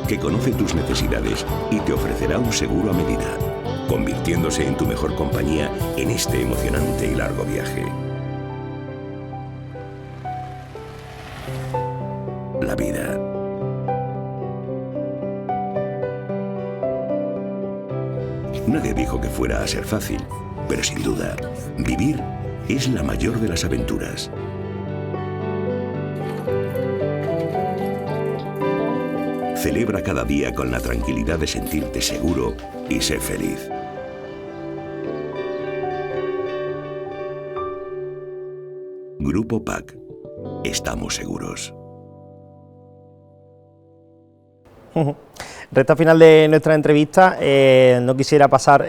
que conoce tus necesidades y te ofrecerá un seguro a medida, convirtiéndose en tu mejor compañía en este emocionante y largo viaje. La vida. Nadie dijo que fuera a ser fácil, pero sin duda, vivir es la mayor de las aventuras. Celebra cada día con la tranquilidad de sentirte seguro y ser feliz. Grupo PAC. Estamos seguros. Recta final de nuestra entrevista, no quisiera pasar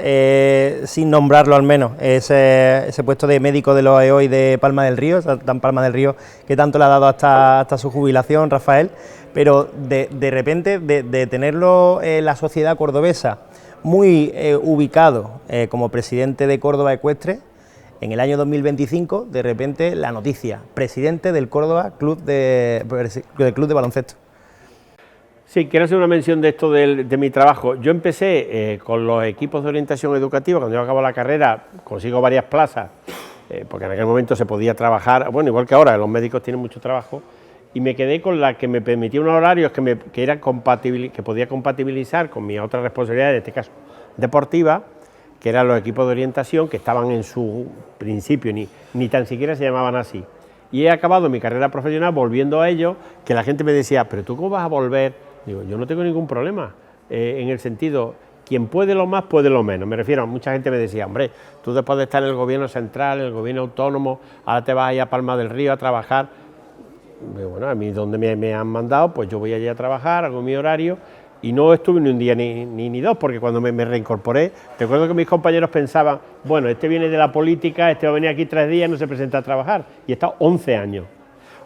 sin nombrarlo al menos, ese puesto de médico de los AEOI de Palma del Río, tan Palma del Río que tanto le ha dado hasta su jubilación, Rafael, pero de repente de tenerlo en la sociedad cordobesa muy ubicado como presidente de Córdoba Ecuestre, en el año 2025, de repente la noticia, presidente del Córdoba Club de Baloncesto. Sí, quiero hacer una mención de esto de mi trabajo. Yo empecé con los equipos de orientación educativa, cuando yo acabo la carrera consigo varias plazas, porque en aquel momento se podía trabajar, bueno, igual que ahora, los médicos tienen mucho trabajo, y me quedé con la que me permitía unos horarios que podía compatibilizar con mi otra responsabilidad, en este caso deportiva, que eran los equipos de orientación, que estaban en su principio, ni tan siquiera se llamaban así. Y he acabado mi carrera profesional volviendo a ello, que la gente me decía, ¿pero tú cómo vas a volver? Digo, yo no tengo ningún problema, en el sentido, quien puede lo más, puede lo menos. Me refiero, mucha gente me decía, hombre, tú después de estar en el gobierno central, en el gobierno autónomo, ahora te vas a ir a Palma del Río a trabajar. Digo, bueno, a mí donde me han mandado, pues yo voy allí a trabajar, hago mi horario, y no estuve ni un día ni dos, porque cuando me reincorporé, recuerdo que mis compañeros pensaban, bueno, este viene de la política, este va a venir aquí 3 días, no se presenta a trabajar, y he estado 11 años.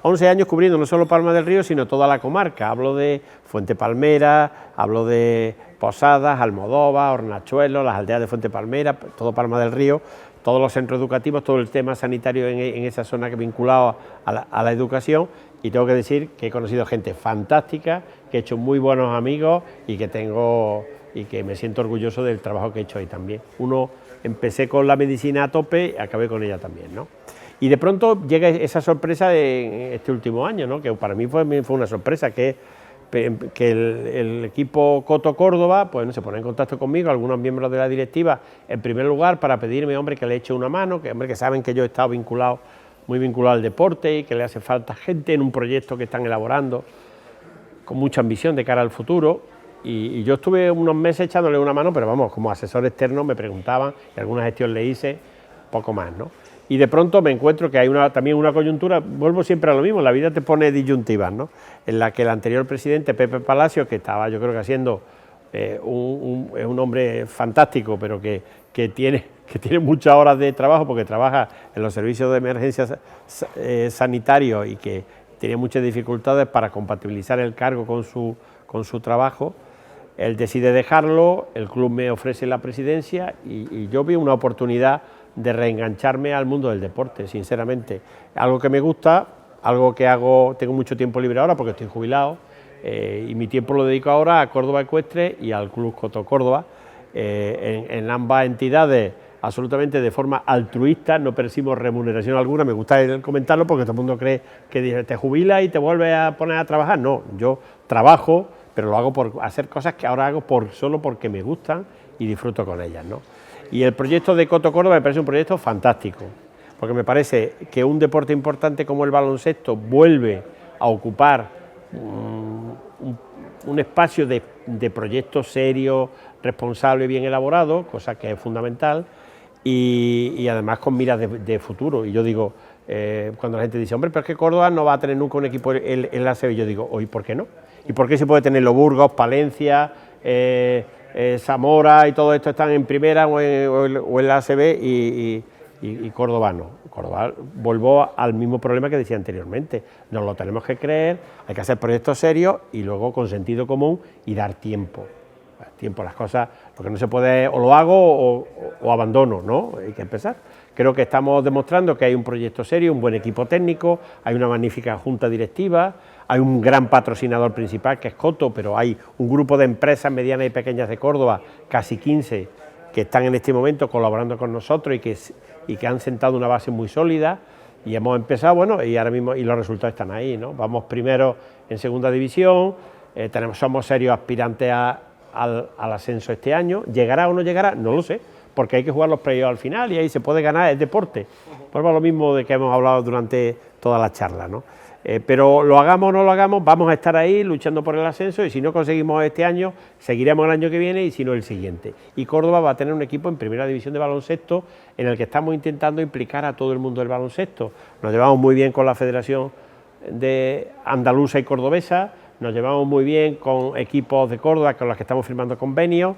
11 años cubriendo no solo Palma del Río, sino toda la comarca. Hablo de Fuente Palmera, hablo de Posadas, Almodóvar, Hornachuelos, las aldeas de Fuente Palmera, todo Palma del Río, todos los centros educativos, todo el tema sanitario en esa zona que vinculado a la educación, y tengo que decir que he conocido gente fantástica, que he hecho muy buenos amigos y que me siento orgulloso del trabajo que he hecho ahí también. Empecé con la medicina a tope y acabé con ella también, ¿no? Y de pronto llega esa sorpresa de este último año, ¿no? Que para mí fue una sorpresa, que el equipo Coto Córdoba pues, se pone en contacto conmigo, algunos miembros de la directiva, en primer lugar para pedirme, hombre, que le eche una mano, que saben que yo he estado muy vinculado al deporte y que le hace falta gente en un proyecto que están elaborando con mucha ambición de cara al futuro. Y yo estuve unos meses echándole una mano, pero vamos, como asesor externo me preguntaban y alguna gestión le hice, poco más, ¿no? Y de pronto me encuentro que hay también una coyuntura, vuelvo siempre a lo mismo, la vida te pone disyuntivas, ¿no? En la que el anterior presidente, Pepe Palacios, que estaba yo creo que haciendo es un hombre fantástico, pero que tiene muchas horas de trabajo porque trabaja en los servicios de emergencia sanitarios y que tenía muchas dificultades para compatibilizar el cargo con su trabajo. Él decide dejarlo, el club me ofrece la presidencia y yo vi una oportunidad de reengancharme al mundo del deporte, sinceramente. Algo que me gusta, algo que hago, tengo mucho tiempo libre ahora porque estoy jubilado y mi tiempo lo dedico ahora a Córdoba Ecuestre y al Club Coto Córdoba, en ambas entidades absolutamente de forma altruista, no percibimos remuneración alguna, me gusta comentarlo porque todo el mundo cree que te jubilas y te vuelves a poner a trabajar. No, yo trabajo, pero lo hago por hacer cosas que ahora hago solo porque me gustan y disfruto con ellas, ¿no? Y el proyecto de Coto Córdoba me parece un proyecto fantástico, porque me parece que un deporte importante como el baloncesto vuelve a ocupar un espacio de proyectos serios, responsables, bien elaborados, cosa que es fundamental, y además con miras de futuro. Y yo digo, cuando la gente dice, hombre, pero es que Córdoba no va a tener nunca un equipo en la ACB, yo digo, ¿y por qué no? ¿Y por qué se puede tenerlo Burgos, Palencia, Zamora y todo esto están en primera o en la ACB y Córdoba no? Córdoba volvió al mismo problema que decía anteriormente, nos lo tenemos que creer, hay que hacer proyectos serios y luego con sentido común y dar tiempo a las cosas, porque no se puede, o lo hago o abandono, ¿no? Hay que empezar. Creo que estamos demostrando que hay un proyecto serio, un buen equipo técnico, hay una magnífica junta directiva, hay un gran patrocinador principal que es Coto, pero hay un grupo de empresas medianas y pequeñas de Córdoba, casi 15, que están en este momento colaborando con nosotros y que han sentado una base muy sólida y hemos empezado, bueno, y ahora mismo y los resultados están ahí, ¿no? Vamos primero en segunda división, somos serios aspirantes al ascenso este año. ¿Llegará o no llegará? No lo sé, porque hay que jugar los playoffs al final y ahí se puede ganar, es deporte. Pues lo mismo de que hemos hablado durante toda la charla, ¿no? Pero lo hagamos o no lo hagamos, vamos a estar ahí luchando por el ascenso y si no conseguimos este año, seguiremos el año que viene y si no el siguiente. Y Córdoba va a tener un equipo en primera división de baloncesto en el que estamos intentando implicar a todo el mundo del baloncesto. Nos llevamos muy bien con la Federación de Andaluza y Cordobesa, nos llevamos muy bien con equipos de Córdoba con los que estamos firmando convenios.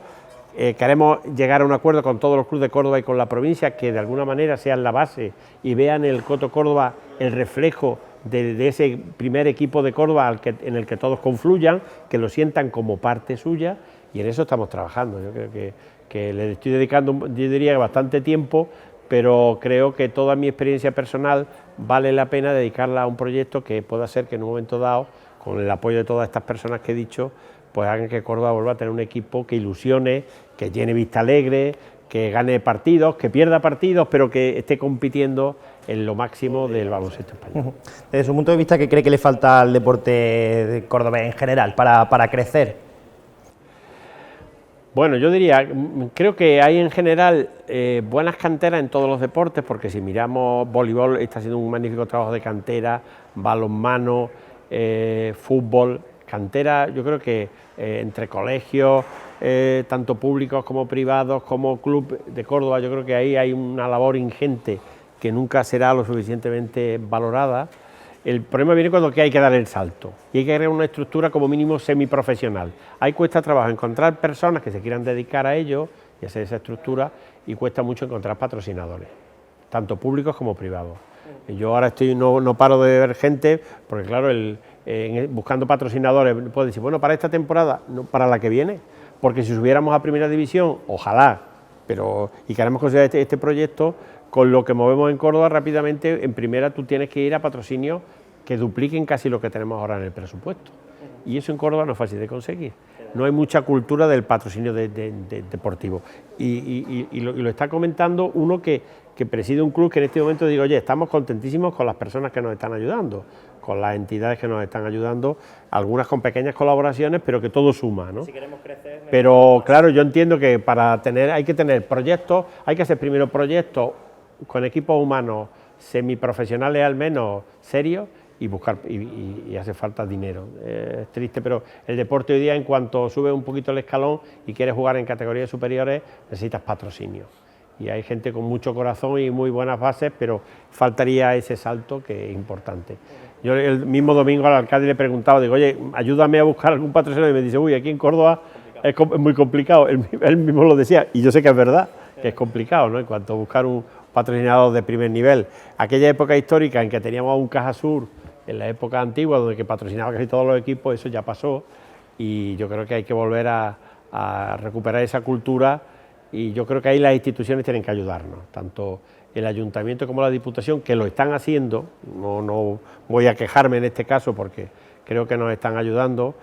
Queremos llegar a un acuerdo con todos los clubes de Córdoba y con la provincia que de alguna manera sean la base y vean el Coto Córdoba el reflejo de ese primer equipo de Córdoba en el que todos confluyan, que lo sientan como parte suya y en eso estamos trabajando. Yo creo que le estoy dedicando, yo diría, bastante tiempo, pero creo que toda mi experiencia personal vale la pena dedicarla a un proyecto que pueda ser que en un momento dado, con el apoyo de todas estas personas que he dicho, pues hagan que Córdoba vuelva a tener un equipo que ilusione, que llene Vista Alegre, que gane partidos, que pierda partidos, pero que esté compitiendo en lo máximo del baloncesto español. Desde su punto de vista, ¿qué cree que le falta al deporte de Córdoba en general para crecer? Bueno, yo diría, creo que hay en general buenas canteras en todos los deportes, porque si miramos voleibol está haciendo un magnífico trabajo de cantera, balonmano, fútbol, cantera, yo creo que entre colegios, tanto públicos como privados, como club de Córdoba, yo creo que ahí hay una labor ingente que nunca será lo suficientemente valorada. El problema viene cuando hay que dar el salto y hay que crear una estructura como mínimo semiprofesional. Ahí cuesta trabajo encontrar personas que se quieran dedicar a ello y hacer esa estructura y cuesta mucho encontrar patrocinadores, tanto públicos como privados. Yo ahora no paro de ver gente, porque claro, buscando patrocinadores, puedo decir, bueno, para esta temporada, no, para la que viene, porque si subiéramos a primera división, ojalá, y queremos considerar este proyecto, con lo que movemos en Córdoba rápidamente, en primera tú tienes que ir a patrocinios que dupliquen casi lo que tenemos ahora en el presupuesto. Y eso en Córdoba no es fácil de conseguir. No hay mucha cultura del patrocinio deportivo. Y lo está comentando uno que preside un club que en este momento digo, oye, estamos contentísimos con las personas que nos están ayudando, con las entidades que nos están ayudando, algunas con pequeñas colaboraciones, pero que todo suma, ¿no? Si queremos crecer... Pero claro, yo entiendo que hay que tener proyectos, hay que hacer primero proyectos con equipos humanos semiprofesionales al menos serios, y hace falta dinero. Es triste, pero el deporte hoy día, en cuanto subes un poquito el escalón y quieres jugar en categorías superiores, necesitas patrocinio. Y hay gente con mucho corazón y muy buenas bases, pero faltaría ese salto que es importante. Yo el mismo domingo al alcalde le he preguntado, digo, oye, ayúdame a buscar algún patrocinador, y me dice, uy, aquí en Córdoba es muy complicado. Él mismo lo decía, y yo sé que es verdad, que es complicado, ¿no? En cuanto a buscar un patrocinador de primer nivel. Aquella época histórica en que teníamos un Caja Sur, en la época antigua, donde que patrocinaba casi todos los equipos, eso ya pasó, y yo creo que hay que volver a recuperar esa cultura, y yo creo que ahí las instituciones tienen que ayudarnos, tanto el Ayuntamiento como la Diputación, que lo están haciendo, no voy a quejarme en este caso porque creo que nos están ayudando,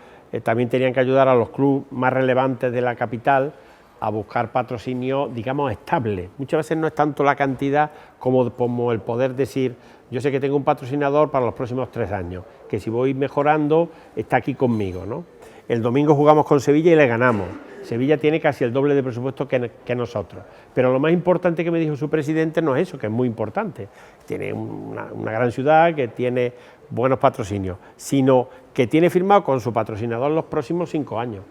también tenían que ayudar a los clubes más relevantes de la capital a buscar patrocinio, digamos, estable. Muchas veces no es tanto la cantidad como el poder decir, yo sé que tengo un patrocinador para los próximos 3 años, que si voy mejorando está aquí conmigo, ¿no? El domingo jugamos con Sevilla y le ganamos. Sevilla tiene casi el doble de presupuesto que nosotros. Pero lo más importante que me dijo su presidente no es eso, que es muy importante. Tiene una gran ciudad que tiene buenos patrocinios, sino que tiene firmado con su patrocinador los próximos 5 años.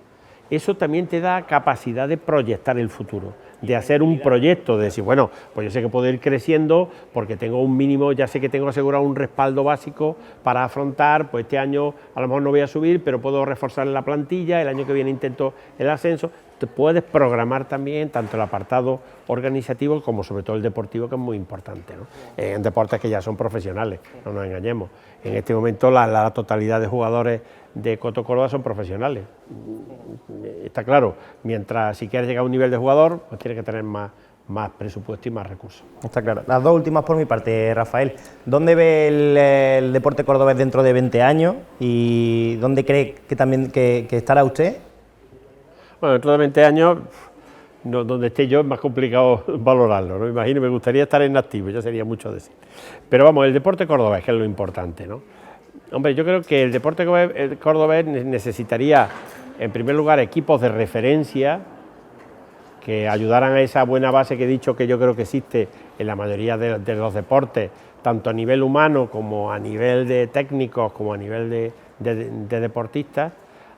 Eso también te da capacidad de proyectar el futuro, de hacer un proyecto, de decir, bueno, pues yo sé que puedo ir creciendo porque tengo un mínimo, ya sé que tengo asegurado un respaldo básico para afrontar, pues este año a lo mejor no voy a subir, pero puedo reforzar la plantilla, el año que viene intento el ascenso. Te puedes programar también tanto el apartado organizativo como sobre todo el deportivo, que es muy importante, ¿no? En deportes que ya son profesionales, no nos engañemos. En este momento la totalidad de jugadores de Coto Córdoba son profesionales. Está claro, mientras si quieres llegar a un nivel de jugador, pues tienes que tener más presupuesto y más recursos. Está claro. Las dos últimas por mi parte, Rafael. ¿Dónde ve el deporte cordobés dentro de 20 años y dónde cree que estará usted? Bueno, dentro de 20 años, donde esté yo es más complicado valorarlo, ¿no? Imagino, me gustaría estar en activo, ya sería mucho decir. Pero vamos, el deporte cordobés, que es lo importante, ¿no? Hombre, yo creo que el deporte cordobés necesitaría, en primer lugar, equipos de referencia que ayudaran a esa buena base que he dicho que yo creo que existe en la mayoría de los deportes, tanto a nivel humano como a nivel de técnicos, como a nivel de deportistas.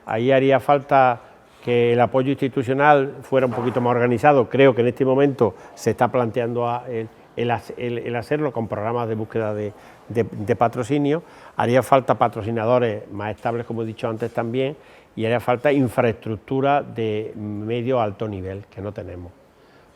Ahí haría falta que el apoyo institucional fuera un poquito más organizado. Creo que en este momento se está planteando el hacerlo con programas de búsqueda de patrocinio. Haría falta patrocinadores más estables, como he dicho antes también, y haría falta infraestructura de medio a alto nivel, que no tenemos.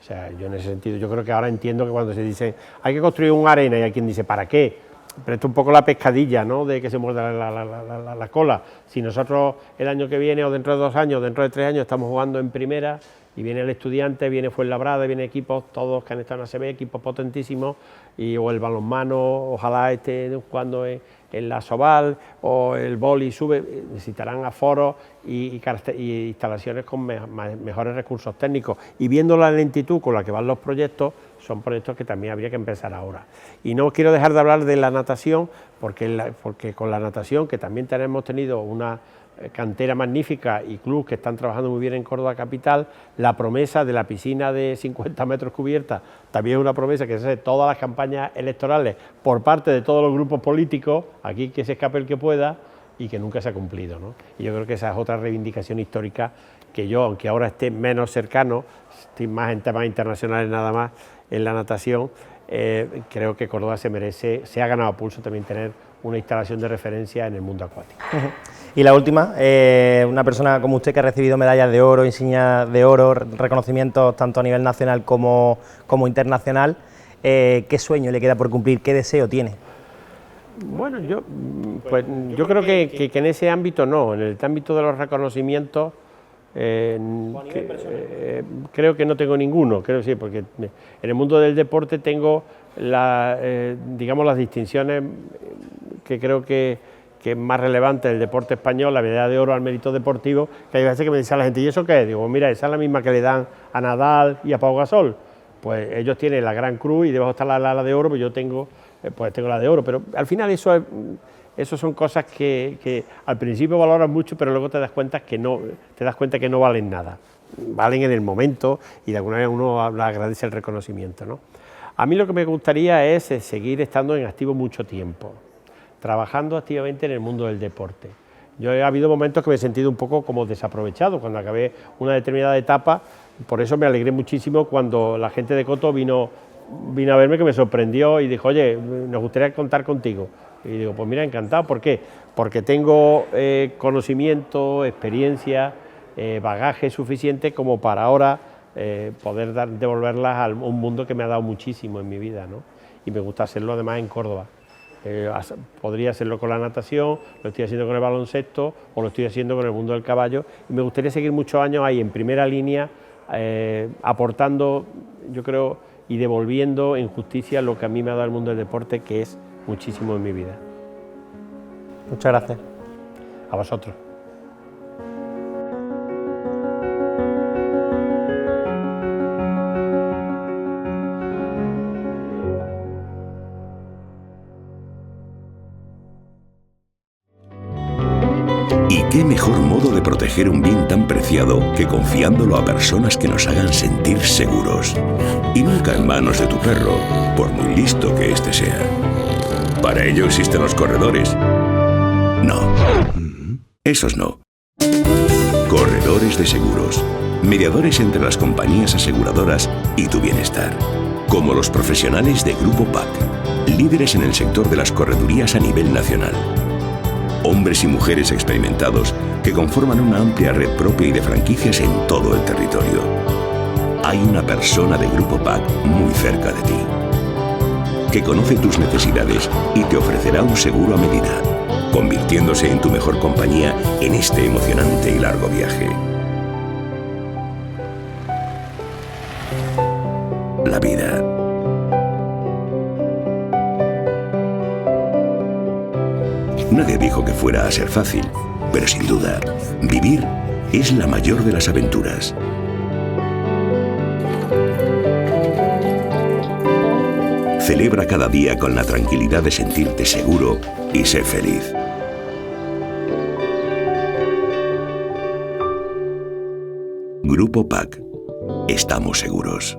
O sea, yo en ese sentido, yo creo que ahora entiendo que cuando se dice hay que construir una arena, y hay quien dice ¿para qué? Pero esto es un poco la pescadilla, ¿no?, de que se muerde la cola. Si nosotros el año que viene, o dentro de 2 años, dentro de 3 años, estamos jugando en primera, y viene el Estudiante, viene Fuenlabrada, viene equipos, todos que han estado en ACB, equipos potentísimos, o el balonmano, ojalá esté jugando en la Sobal, o el boli sube, necesitarán aforos y instalaciones con mejores recursos técnicos. Y viendo la lentitud con la que van los proyectos, son proyectos que también habría que empezar ahora. Y no quiero dejar de hablar de la natación, porque con la natación, que también hemos tenido una cantera magnífica y clubes que están trabajando muy bien en Córdoba capital, la promesa de la piscina de 50 metros cubierta también es una promesa que se hace todas las campañas electorales por parte de todos los grupos políticos, aquí que se escape el que pueda, y que nunca se ha cumplido, ¿no? Y yo creo que esa es otra reivindicación histórica que yo, aunque ahora esté menos cercano, estoy más en temas internacionales nada más, en la natación, creo que Córdoba se ha ganado a pulso también tener una instalación de referencia en el mundo acuático. Y la última, una persona como usted que ha recibido medallas de oro, insignias de oro, reconocimientos tanto a nivel nacional como internacional, ¿qué sueño le queda por cumplir? ¿Qué deseo tiene? Bueno, yo creo que en ese ámbito no, en el ámbito de los reconocimientos, Creo que no tengo ninguno, creo sí, porque en el mundo del deporte tengo digamos las distinciones que creo que es más relevante del deporte español, la medalla de oro al mérito deportivo, que hay veces que me dice la gente, ¿y eso qué es? Digo, mira, esa es la misma que le dan a Nadal y a Pau Gasol. Pues ellos tienen la Gran Cruz y debajo está la de oro, pues yo tengo la de oro, pero al final eso son cosas que al principio valoras mucho, pero luego te das cuenta que no valen nada, valen en el momento y de alguna manera uno agradece el reconocimiento, ¿no? A mí lo que me gustaría es seguir estando en activo mucho tiempo, trabajando activamente en el mundo del deporte. Yo ha habido momentos que me he sentido un poco como desaprovechado cuando acabé una determinada etapa, por eso me alegré muchísimo cuando la gente de Coto vino a verme, que me sorprendió y dijo, oye, nos gustaría contar contigo. Y digo, pues mira, encantado, ¿por qué? Porque tengo conocimiento, experiencia, bagaje suficiente como para ahora poder devolverlas a un mundo que me ha dado muchísimo en mi vida, ¿no? Y me gusta hacerlo además en Córdoba. Podría hacerlo con la natación, lo estoy haciendo con el baloncesto o lo estoy haciendo con el mundo del caballo y me gustaría seguir muchos años ahí en primera línea aportando, yo creo, y devolviendo en justicia lo que a mí me ha dado el mundo del deporte, que es muchísimo en mi vida. Muchas gracias. A vosotros. ¿Y qué mejor modo de proteger un bien tan preciado que confiándolo a personas que nos hagan sentir seguros? Y nunca en manos de tu perro, por muy listo que éste sea. Para ello existen los corredores. No. Esos no. Corredores de seguros. Mediadores entre las compañías aseguradoras y tu bienestar. Como los profesionales de Grupo PAC, líderes en el sector de las corredurías a nivel nacional. Hombres y mujeres experimentados que conforman una amplia red propia y de franquicias en todo el territorio. Hay una persona de Grupo PAC muy cerca de ti, que conoce tus necesidades y te ofrecerá un seguro a medida, convirtiéndose en tu mejor compañía en este emocionante y largo viaje. La vida. Nadie dijo que fuera a ser fácil, pero sin duda, vivir es la mayor de las aventuras. Celebra cada día con la tranquilidad de sentirte seguro y sé feliz. Grupo PAC. Estamos seguros.